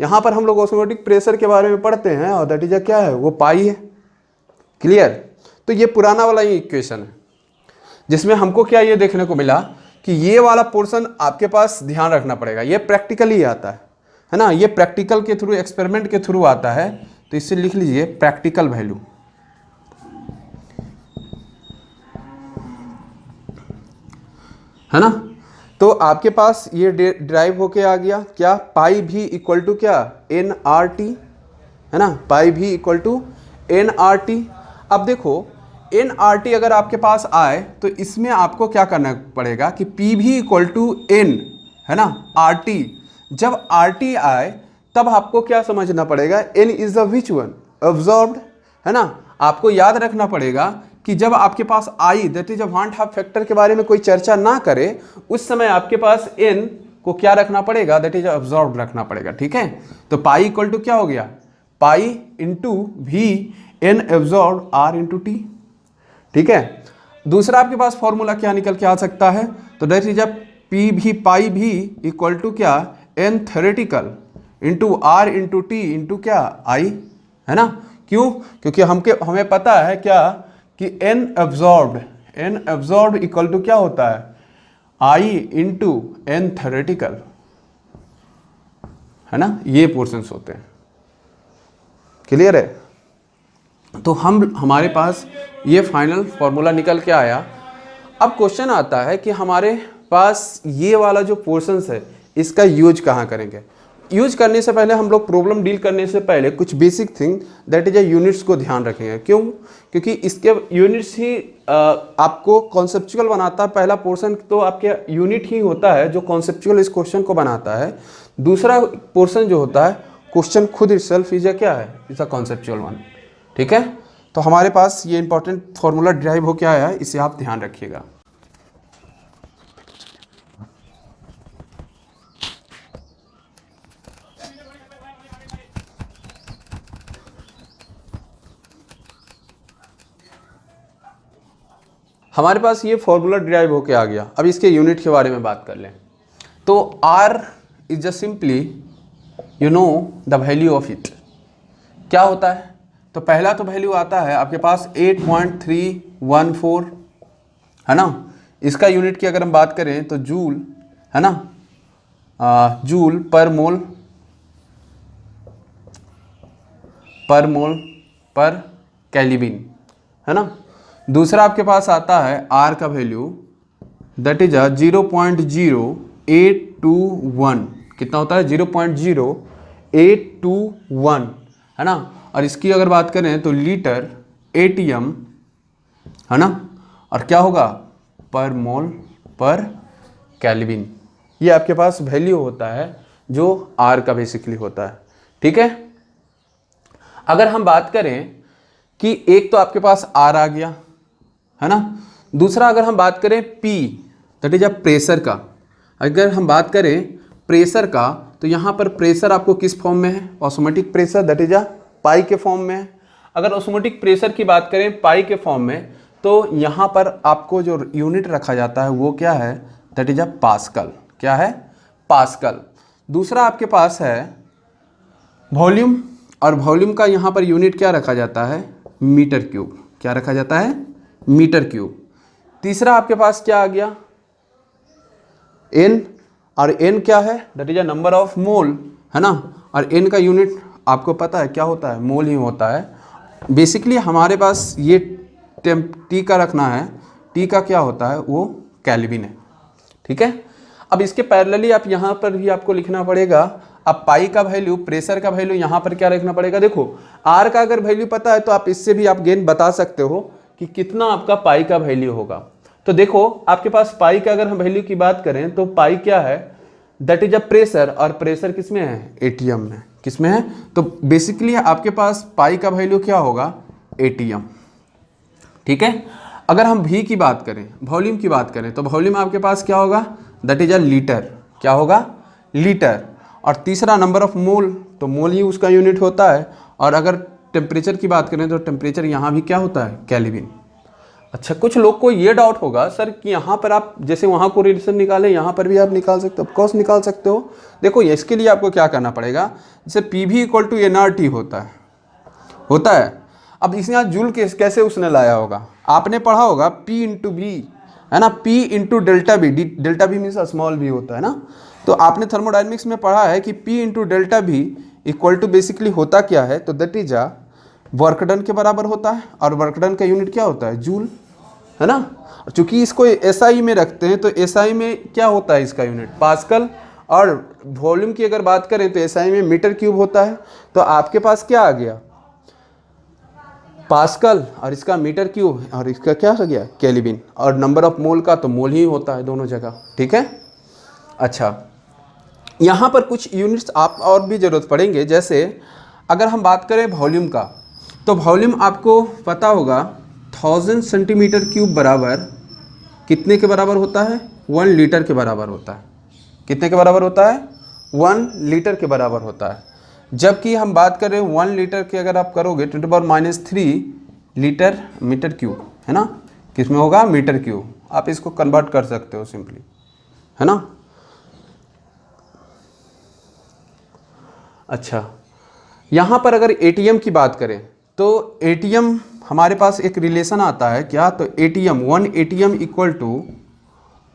यहाँ पर हम लोग ऑस्मोटिक प्रेशर के बारे में पढ़ते हैं और दैट इज क्या है, वो पाई है, क्लियर। तो ये पुराना वाला ही इक्वेशन है, जिसमें हमको क्या ये देखने को मिला कि ये वाला पोर्शन आपके पास ध्यान रखना पड़ेगा, ये प्रैक्टिकली आता है ना, ये प्रैक्टिकल के थ्रू, एक्सपेरिमेंट के थ्रू आता है। तो इससे लिख लीजिए प्रैक्टिकल वैल्यू, है ना। तो आपके पास ये ड्राइव होके आ गया क्या, पाई भी इक्वल टू क्या, एन आर टी, है ना, पाई भी equal to N R T. अब देखो एन आर टी अगर आपके पास आए तो इसमें आपको क्या करना पड़ेगा कि पी भी इक्वल टू एन, है ना, आर टी। जब आर टी आए तब आपको क्या समझना पड़ेगा, N is the which one, observed, है ना। आपको याद रखना पड़ेगा कि जब आपके पास I that is van't Hoff factor के बारे में कोई चर्चा ना करे, उस समय आपके पास एन को क्या रखना पड़ेगा, दैट इज ऑब्जॉर्ब्ड रखना पड़ेगा, ठीक है। तो पाई इक्वल टू क्या हो गया, पाई इंटू भी एन ऑब्जॉर्ब्ड आर इंटू टी, ठीक है। दूसरा आपके पास फॉर्मूला क्या निकल के आ सकता है, तो दैट इज पी भी पाई भी इक्वल टू क्या, N theoretical into R into T into क्या आई, है ना। क्यों, क्योंकि हमें पता है क्या कि एन एब्जॉर्ब्ड इक्वल टू क्या होता है, आई इंटू एन थ्योरेटिकल, है ना। ये पोर्शंस होते हैं, क्लियर है। तो हमारे पास ये फाइनल फॉर्मूला निकल के आया। अब क्वेश्चन आता है कि हमारे पास ये वाला जो पोर्शंस है इसका यूज कहाँ करेंगे। यूज करने से पहले हम लोग प्रॉब्लम डील करने से पहले कुछ basic thing that is a units को ध्यान रखेंगे। क्यों? क्योंकि इसके यूनिट्स ही आपको कॉन्सेप्चुअल बनाता है। पहला पोर्शन तो आपके यूनिट ही होता है जो कॉन्सेप्चुअल इस क्वेश्चन को बनाता है। दूसरा पोर्शन जो होता है क्वेश्चन खुद इटसेल्फ इज क्या है, इज अ कॉन्सेप्चुअल वन। ठीक है, तो हमारे पास ये इंपॉर्टेंट फॉर्मूला ड्राइव हो क्या है, इसे आप ध्यान रखिएगा। हमारे पास ये फॉर्मूला ड्राइव होके आ गया। अब इसके यूनिट के बारे में बात कर लें तो R is just simply you know the value of it. क्या होता है? तो पहला तो वैल्यू आता है आपके पास 8.314 है ना। इसका यूनिट की अगर हम बात करें तो जूल है ना, जूल पर मोल पर केल्विन है ना। दूसरा आपके पास आता है R का वैल्यू दैट इज 0.0821। कितना होता है? 0.0821 है ना। और इसकी अगर बात करें तो लीटर एटीएम है ना, और क्या होगा? पर मोल पर केल्विन। ये आपके पास वैल्यू होता है जो R का बेसिकली होता है। ठीक है, अगर हम बात करें कि एक तो आपके पास R आ गया है ना, दूसरा अगर हम बात करें P that is a pressure का। अगर हम बात करें प्रेशर का तो यहाँ पर प्रेशर आपको किस फॉर्म में है? Osmotic pressure that is a pi के फॉर्म में है। अगर ऑस्मोटिक प्रेशर की बात करें पाई के फॉर्म में तो यहाँ पर आपको जो यूनिट रखा जाता है वो क्या है? That is a pascal. क्या है? पास्कल। दूसरा आपके पास है वॉल्यूम, और वॉल्यूम का यहाँ पर यूनिट क्या रखा जाता है? Metre cube. क्या रखा जाता है? Metre cube. तीसरा आपके पास क्या आ गया? एन, और एन क्या है? That is a number of मोल है ना, और एन का यूनिट आपको पता है क्या होता है? मोल ही होता है। बेसिकली हमारे पास ये टी का रखना है, टी का क्या होता है? वो केल्विन है। ठीक है, अब इसके पैरेलली आप यहाँ पर भी आपको लिखना पड़ेगा। अब पाई का वैल्यू, प्रेशर का वैल्यू यहाँ पर क्या रखना पड़ेगा? देखो आर का अगर वैल्यू पता है तो आप इससे भी आप गेन बता सकते हो कि कितना आपका पाई का वैल्यू होगा। तो देखो आपके पास पाई का अगर हम वैल्यू की बात करें तो पाई क्या है? दैट इज अ प्रेशर, और प्रेशर किस में है? एटीएम में। किस में है? तो बेसिकली आपके पास पाई का वैल्यू क्या होगा? एटीएम। ठीक है, अगर हम भी की बात करें, वॉल्यूम की बात करें तो वॉल्यूम आपके पास क्या होगा? That is a litre. क्या होगा? लीटर। और तीसरा नंबर ऑफ मोल, तो मोल ही उसका यूनिट होता है। और अगर टेम्परेचर की बात करें तो टेम्परेचर यहाँ भी क्या होता है? केल्विन। अच्छा, कुछ लोग को ये डाउट होगा सर कि यहाँ पर आप जैसे वहाँ को रिलेशन निकाले यहाँ पर भी आप निकाल सकते हो। ऑफकोर्स निकाल सकते हो। देखो इसके लिए आपको क्या करना पड़ेगा? जैसे पी भी इक्वल टू एनआरटी होता है। अब इसने यहाँ जूल कैसे उसने लाया होगा? आपने पढ़ा होगा P इंटू बी है ना, P into delta B. Delta B means small भी होता है ना। तो आपने थर्मोडायनेमिक्स में पढ़ा है कि P into delta B equal to basically होता क्या है? तो that is a work done के बराबर होता है, और वर्क डन का यूनिट क्या होता है? जूल है ना। चूंकि इसको एसआई में रखते हैं तो एसआई में क्या होता है? इसका यूनिट पास्कल। और वॉल्यूम की अगर बात करें तो एसआई में मीटर क्यूब होता है। तो आपके पास क्या आ गया? पास्कल, और इसका मीटर क्यूब, और इसका क्या हो गया? केल्विन। और नंबर ऑफ मोल का तो मोल ही होता है दोनों जगह। ठीक है, अच्छा यहाँ पर कुछ यूनिट्स आप और भी ज़रूरत पड़ेंगे। जैसे अगर हम बात करें वॉल्यूम का तो वॉल्यूम आपको पता होगा 1000 सेंटीमीटर क्यूब बराबर कितने के बराबर होता है? 1 लीटर के बराबर होता है। कितने के बराबर होता है? 1 लीटर के बराबर होता है। जबकि हम बात करें 1 लीटर के अगर आप करोगे 10⁻³ लीटर मीटर क्यूब है ना, किस में होगा? Metre cube. आप इसको कन्वर्ट कर सकते हो सिंपली है ना। अच्छा, यहाँ पर अगर एटीएम की बात करें तो एटीएम हमारे पास एक रिलेशन आता है क्या? तो ATM 1 ATM equal to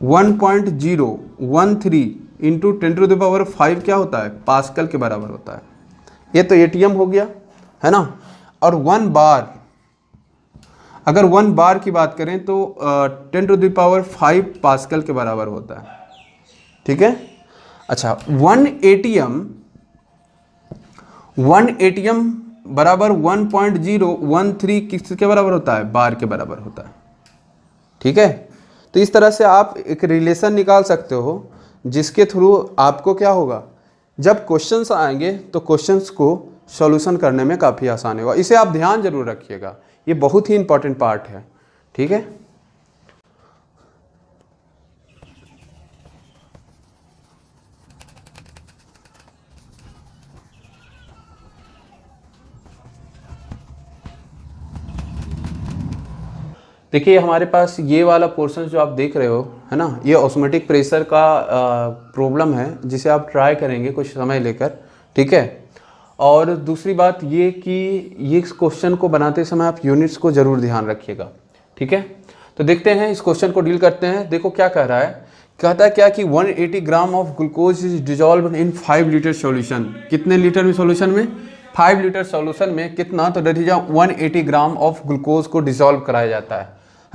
1.013 into 10⁵ क्या होता है? पास्कल के बराबर होता है। ये तो एटीएम हो गया है ना। और 1 बार, अगर 1 बार की बात करें तो 10⁵ पास्कल के बराबर होता है। ठीक है, अच्छा 1 एटीएम 1 एटीएम बराबर 1.013 किसके बराबर होता है? बार के बराबर होता है। ठीक है, तो इस तरह से आप एक रिलेशन निकाल सकते हो जिसके थ्रू आपको क्या होगा, जब क्वेश्चंस आएंगे तो क्वेश्चंस को सॉल्यूशन करने में काफ़ी आसान होगा। इसे आप ध्यान जरूर रखिएगा, ये बहुत ही इंपॉर्टेंट पार्ट है। ठीक है, देखिए हमारे पास ये वाला पोर्शन जो आप देख रहे हो है ना, ये ऑस्मोटिक प्रेशर का प्रॉब्लम है जिसे आप ट्राई करेंगे कुछ समय लेकर। ठीक है, और दूसरी बात ये कि ये इस क्वेश्चन को बनाते समय आप यूनिट्स को ज़रूर ध्यान रखिएगा। ठीक है, तो देखते हैं इस क्वेश्चन को डील करते हैं। देखो क्या कह रहा है, कहता है क्या कि 180 gram of glucose is dissolve in 5 litre solution. कितने लीटर में सॉल्यूशन में? 5 लीटर सॉल्यूशन में कितना, तो that is 180 gram of glucose को डिजॉल्व कराया जाता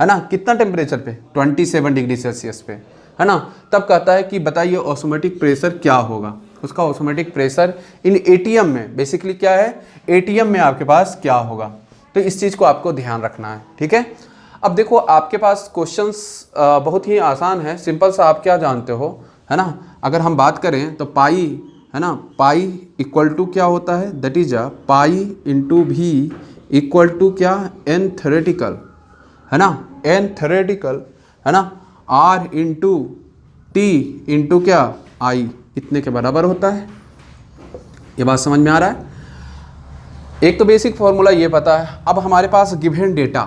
है ना। कितना टेम्परेचर पे? 27 डिग्री सेल्सियस पे, है ना। तब कहता है कि बताइए ऑस्मोटिक प्रेशर क्या होगा। उसका ऑस्मोटिक प्रेशर इन एटीएम में, बेसिकली क्या है, एटीएम में आपके पास क्या होगा, तो इस चीज़ को आपको ध्यान रखना है। ठीक है, अब देखो आपके पास क्वेश्चंस बहुत ही आसान है, सिंपल सा। आप क्या जानते हो, है ना, अगर हम बात करें तो पाई, है ना, पाई इक्वल टू क्या होता है, दैट इज पाई इंटू भी इक्वल टू क्या, एन थ्योरेटिकल, है ना, एन थ्योरेटिकल, है ना, आर इंटू टी इंटू क्या, आई, इतने के बराबर होता है। ये बात समझ में आ रहा है? एक तो बेसिक फॉर्मूला ये पता है। अब हमारे पास गिवन डेटा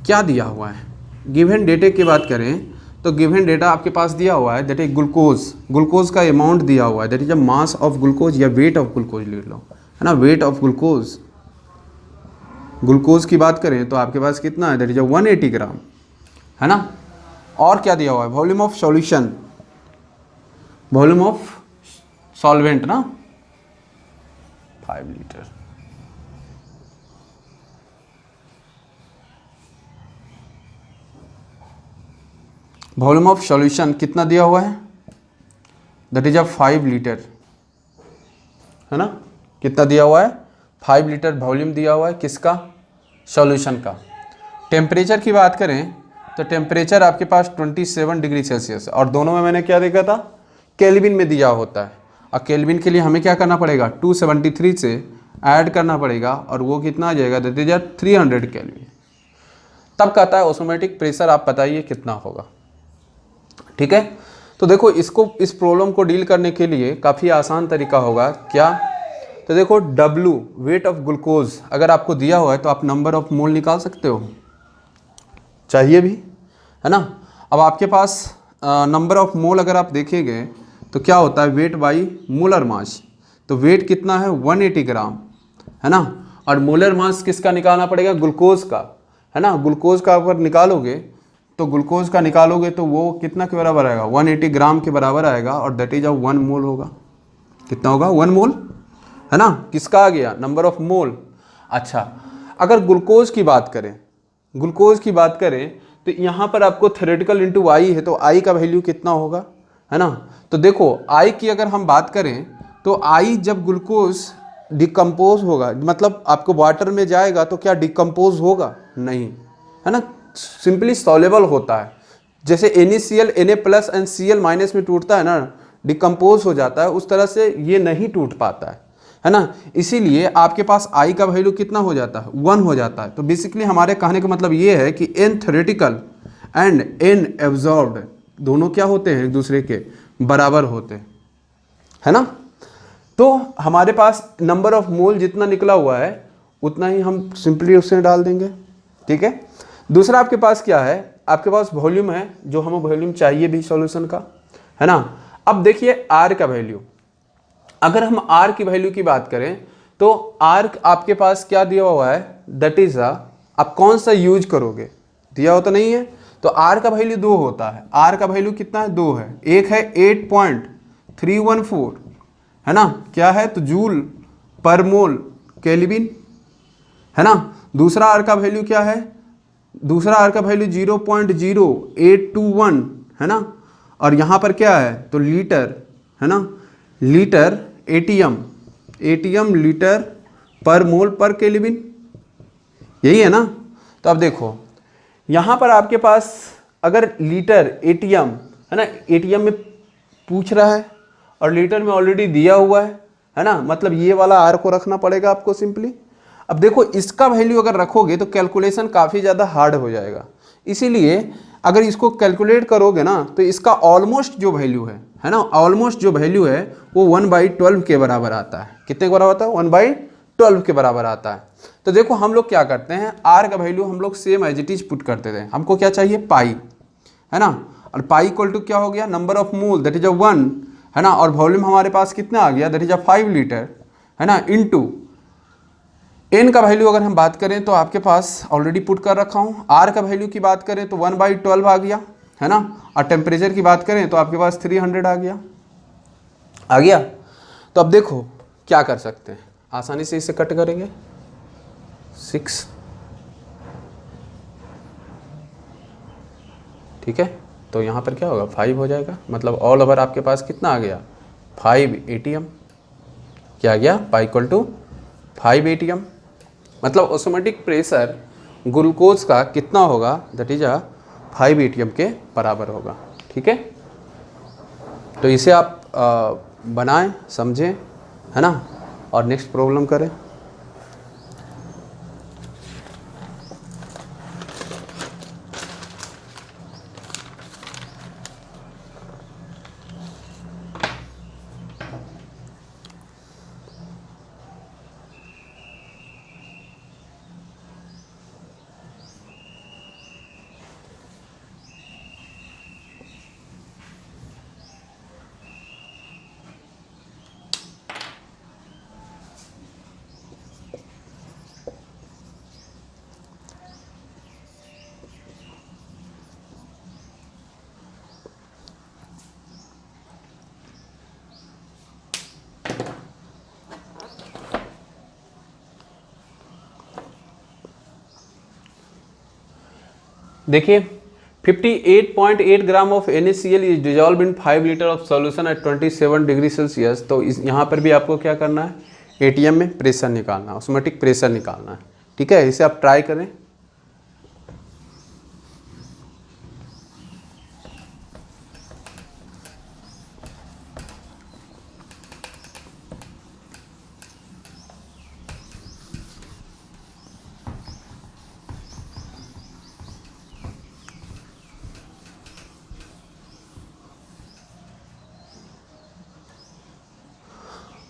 क्या दिया हुआ है, गिवन डेटे की बात करें तो गिवन डेटा आपके पास दिया हुआ है, दैट इज ग्लूकोज। ग्लूकोज का अमाउंट दिया हुआ है, that is mass of glucose या वेट ऑफ ग्लूकोज ले लो, है ना, वेट ऑफ ग्लूकोज। ग्लूकोज की बात करें तो आपके पास कितना है, दैट इज 180 ग्राम, है ना। और क्या दिया हुआ है, volume of solution, volume of solvent ना 5 लीटर। वॉल्यूम ऑफ सॉल्यूशन कितना दिया हुआ है, दैट इज 5 लीटर, है ना। कितना दिया हुआ है, 5 लीटर वॉल्यूम दिया हुआ है, किसका, सॉल्यूशन का। टेम्परेचर की बात करें तो टेम्परेचर आपके पास 27 डिग्री सेल्सियस, और दोनों में मैंने क्या देखा था, केल्विन में दिया होता है। और केल्विन के लिए हमें क्या करना पड़ेगा, 273 से ऐड करना पड़ेगा, और वो कितना आ जाएगा, दैट इज 300 केल्विन। तब कहता है ऑस्मोटिक प्रेशर आप बताइए कितना होगा। ठीक है, तो देखो इसको, इस प्रॉब्लम को डील करने के लिए काफ़ी आसान तरीका होगा क्या, तो देखो W वेट ऑफ ग्लूकोज अगर आपको दिया हुआ है तो आप नंबर ऑफ मोल निकाल सकते हो, चाहिए भी, है ना। अब आपके पास नंबर ऑफ मोल अगर आप देखेंगे तो क्या होता है, वेट बाई मोलर मास। तो वेट कितना है, 180 ग्राम, है ना, और मोलर मास किसका निकालना पड़ेगा, ग्लूकोज का, है ना। ग्लूकोज का अगर निकालोगे तो ग्लूकोज का निकालोगे तो वो कितना के बराबर आएगा, 180 ग्राम के बराबर आएगा, और दैट इज 1 मोल होगा। कितना होगा, 1 मोल, है ना। किसका आ गया, नंबर ऑफ मोल। अच्छा, अगर ग्लूकोज की बात करें, ग्लूकोज की बात करें तो यहाँ पर आपको थ्योरेटिकल इंटू आई है, तो आई का वैल्यू कितना होगा, है ना। तो देखो आई की अगर हम बात करें तो आई जब ग्लूकोज डिकम्पोज होगा, मतलब आपको वाटर में जाएगा तो क्या डिकम्पोज होगा, नहीं, है ना, सिंपली सॉल्युबल होता है। जैसे NaCl Na+ एंड Cl- में टूटता है ना, डिकम्पोज हो जाता है, उस तरह से ये नहीं टूट पाता है ना। इसीलिए आपके पास आई का वैल्यू कितना हो जाता है, 1 हो जाता है। तो बेसिकली हमारे कहने का मतलब ये है कि N theoretical and N absorbed दोनों क्या होते हैं, एक दूसरे के बराबर होते हैं, है ना। तो हमारे पास नंबर ऑफ मोल जितना निकला हुआ है उतना ही हम सिंपली उससे डाल देंगे। ठीक है, दूसरा आपके पास क्या है, आपके पास वॉल्यूम है, जो हमें वॉल्यूम चाहिए भी सॉल्यूशन का, है ना। अब देखिए आर का वैल्यू, अगर हम आर की वैल्यू की बात करें तो आर आपके पास क्या दिया हुआ है, दैट इज आप कौन सा यूज करोगे, दिया होता नहीं है। तो आर का वैल्यू 2 होता है, आर का वैल्यू कितना है, 2 है। एक है 8.314, है ना, क्या है, तो जूल पर मोल केल्विन, है ना। दूसरा आर का वैल्यू क्या है, दूसरा आर का वैल्यू 0.0821, है ना। और यहाँ पर क्या है, तो लीटर, है ना, लीटर एटीएम, एटीएम लीटर पर मोल पर केल्विन, यही है ना। तो अब देखो यहाँ पर आपके पास अगर लीटर एटीएम है ना, एटीएम में पूछ रहा है और लीटर में ऑलरेडी दिया हुआ है ना, मतलब ये वाला आर को रखना पड़ेगा आपको सिंपली। अब देखो इसका वैल्यू अगर रखोगे तो कैलकुलेशन काफ़ी ज़्यादा हार्ड हो जाएगा, इसीलिए अगर इसको कैलकुलेट करोगे ना तो इसका ऑलमोस्ट जो वैल्यू है ना, ऑलमोस्ट जो वैल्यू है वो 1/12 के बराबर आता है। कितने के बराबर आता है? 1/12 के बराबर आता है। तो देखो हम लोग क्या करते हैं, आर का वैल्यू हम लोग same as it is put करते थे। हमको क्या चाहिए? पाई, है ना, और पाई इक्वल टू क्या हो गया? Number of mole that is 1, है ना, और वॉल्यूम हमारे पास कितना आ गया? दैट इज 5 लीटर, है ना, इनटू एन का वैल्यू अगर हम बात करें तो आपके पास ऑलरेडी पुट कर रखा हूँ। आर का वैल्यू की बात करें तो 1/12 आ गया, है ना, और टेम्परेचर की बात करें तो आपके पास 300 आ गया। तो अब देखो क्या कर सकते हैं, आसानी से इसे कट करेंगे 6, ठीक है। तो यहाँ पर क्या होगा? 5 हो जाएगा, मतलब ऑल ओवर आपके पास कितना आ गया? 5 ATM। क्या आ गया? पाई इक्वल टू 5 ATM, मतलब ऑटोमेटिक प्रेशर ग्लूकोज का कितना होगा? दैट इज 5 ATM के बराबर होगा, ठीक है। तो इसे आप बनाएं, समझें, है ना, और नेक्स्ट प्रॉब्लम करें। देखिए 58.8 gram of NaCl is dissolve in 5 litre of solution at 27 degree Celsius. तो इस यहाँ पर भी आपको क्या करना है? ATM में प्रेशर निकालना है, ऑस्मोटिक प्रेशर निकालना है, ठीक है। इसे आप ट्राई करें।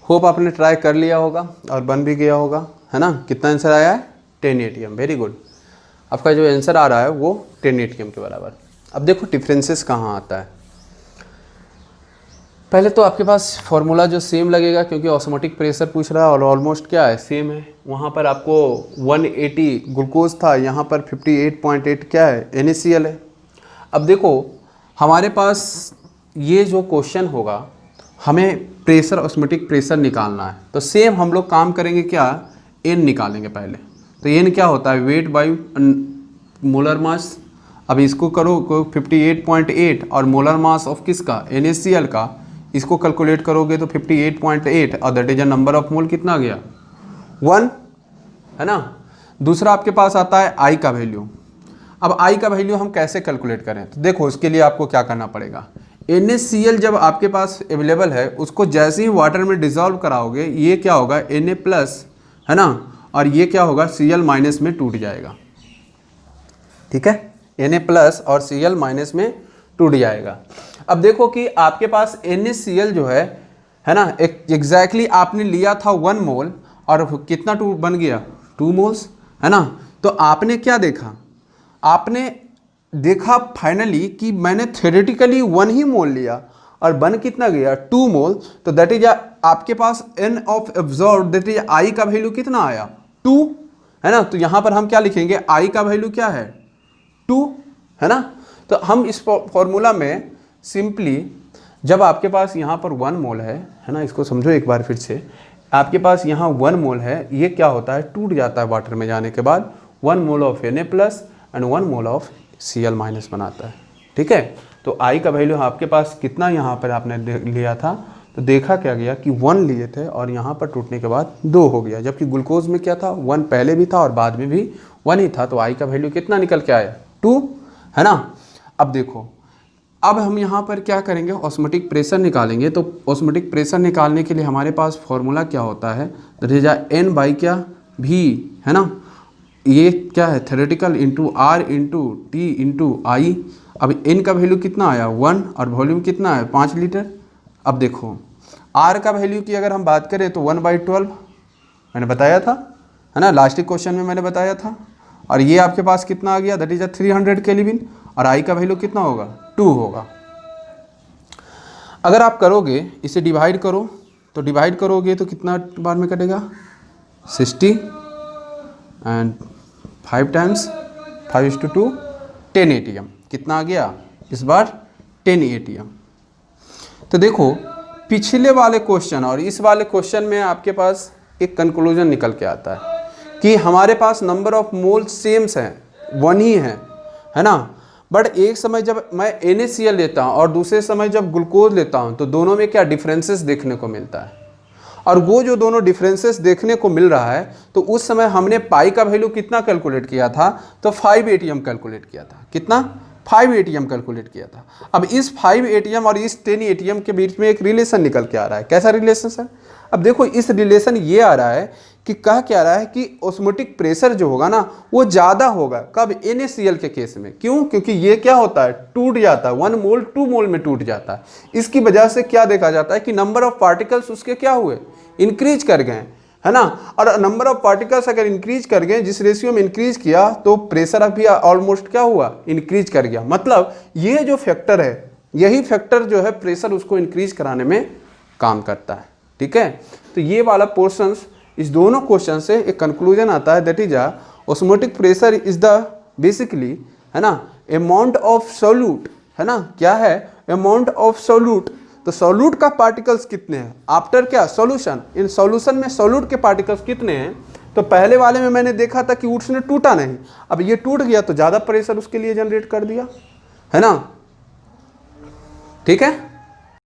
होप आपने ट्राई कर लिया होगा और बन भी गया होगा, है ना। कितना आंसर आया है? 10 ATM। Very good. आपका जो आंसर आ रहा है वो 10 ATM के बराबर। अब देखो डिफरेंसेस कहाँ आता है। पहले तो आपके पास फॉर्मूला जो सेम लगेगा क्योंकि ऑस्मोटिक प्रेशर पूछ रहा है और ऑलमोस्ट क्या है? सेम है। वहाँ पर आपको 180 ग्लूकोज था, यहाँ पर 58.8 क्या है? NaCl है। अब देखो हमारे पास ये जो क्वेश्चन होगा, हमें प्रेशर ऑस्मोटिक प्रेशर निकालना है, तो सेम हम लोग काम करेंगे क्या? एन निकालेंगे पहले। तो एन क्या होता है? Weight by molar mass. अब इसको करो 58.8 और मोलर मास ऑफ किसका? NaCl का। इसको कैलकुलेट करोगे तो 58.8 और that is a number of मोल कितना गया? 1, है ना। दूसरा आपके पास आता है आई का वैल्यू। अब आई का वैल्यू हम कैसे कैलकुलेट करें? तो देखो उसके लिए आपको क्या करना पड़ेगा, NaCl जब आपके पास अवेलेबल है उसको जैसे ही वाटर में डिजॉल्व कराओगे ये क्या होगा? Na+, है ना, और ये क्या होगा? Cl- में टूट जाएगा, ठीक है। Na+ और Cl- में टूट जाएगा। अब देखो कि आपके पास NaCl जो है ना, एग्जैक्टली आपने लिया था 1 मोल और कितना बन गया? 2 मोल्स, है ना। तो आपने क्या देखा? आपने देखा फाइनली कि मैंने थ्योरेटिकली 1 ही मोल लिया और बन कितना गया? 2 मोल। तो दैट इज आपके पास N of absorb that is I का वैल्यू कितना आया? 2, है ना। तो यहाँ पर हम क्या लिखेंगे? आई का वैल्यू क्या है? 2, है ना। तो हम इस फॉर्मूला में सिंपली जब आपके पास यहाँ पर 1 मोल है ना, इसको समझो एक बार फिर से। आपके पास यहाँ 1 मोल है, ये क्या होता है? टूट जाता है वाटर में जाने के बाद। 1 mole of Na+ and 1 mole of Cl- बनाता है, ठीक है। तो आई का वैल्यू आपके पास कितना यहाँ पर आपने लिया था? तो देखा क्या गया कि 1 लिए थे और यहाँ पर टूटने के बाद 2 हो गया, जबकि ग्लूकोज में क्या था 1 पहले भी था और बाद में भी 1 ही था, तो आई का वैल्यू कितना निकल के आया 2, है ना। अब देखो, अब हम यहाँ पर क्या करेंगे, ऑस्मोटिक प्रेशर निकालेंगे। तो ऑस्मोटिक प्रेशर निकालने के लिए हमारे पास फॉर्मूला क्या होता है, दैट इज N बाई क्या V, है ना। ये क्या है, theoretical into R into T into I। अब N का वैल्यू कितना आया 1 और वॉल्यूम कितना है 5 लीटर। अब देखो R का वैल्यू की अगर हम बात करें तो 1/12 मैंने बताया था, है ना, लास्ट क्वेश्चन में मैंने बताया था। और ये आपके पास कितना आ गया, दैट इज 300 केल्विन, और I का वैल्यू कितना होगा 2 होगा। अगर आप करोगे इसे डिवाइड करो, तो डिवाइड करोगे तो कितना बार में कटेगा 60 एंड 5 टाइम्स 5:2 10 ATM। कितना आ गया इस बार 10 ATM। तो देखो पिछले वाले क्वेश्चन और इस वाले क्वेश्चन में आपके पास एक कंक्लूजन निकल के आता है कि हमारे पास नंबर ऑफ मोल सेम्स हैं, 1 ही है ना। बट एक समय जब मैं NaCl लेता हूँ और दूसरे समय जब ग्लूकोज लेता हूँ तो दोनों में क्या डिफरेंसेस देखने को मिलता है। और वो जो दोनों डिफरेंसेस देखने को मिल रहा है, तो उस समय हमने पाई का वैल्यू कितना कैलकुलेट किया था, तो 5 ATM कैलकुलेट किया था। कितना 5 ATM कैलकुलेट किया था। अब इस 5 ATM और इस 10 ATM के बीच में एक रिलेशन निकल के आ रहा है। कैसा रिलेशन सर, अब देखो इस रिलेशन ये आ रहा है कि कह क्या रहा है कि ऑस्मोटिक प्रेशर जो होगा ना वो ज़्यादा होगा कब, NaCl के केस में। क्यों, क्योंकि ये क्या होता है टूट जाता है, 1 मोल 2 मोल में टूट जाता है। इसकी वजह से क्या देखा जाता है कि नंबर ऑफ पार्टिकल्स उसके क्या हुए, इंक्रीज कर गए, है ना। और नंबर ऑफ पार्टिकल्स अगर इंक्रीज कर गए, जिस रेशियो में इंक्रीज किया, तो प्रेशर भी ऑलमोस्ट क्या हुआ, इंक्रीज कर गया। मतलब ये जो फैक्टर है, यही फैक्टर जो है प्रेशर उसको इंक्रीज कराने में काम करता है। ठीक है, तो ये वाला पोर्शंस, इस दोनों क्वेश्चन से एक कंक्लूजन आता है, that is osmotic pressure is the basically, है ना, अमाउंट ऑफ सोल्यूट, है ना, क्या है अमाउंट ऑफ सोल्यूट। तो सोल्यूट का पार्टिकल्स कितने हैं आफ्टर क्या सॉल्यूशन, इन सॉल्यूशन में सोल्यूट के पार्टिकल्स कितने हैं। तो पहले वाले में मैंने देखा था कि उसने टूटा नहीं, अब ये टूट गया तो ज़्यादा प्रेशर उसके लिए जनरेट कर दिया, है ना। ठीक है।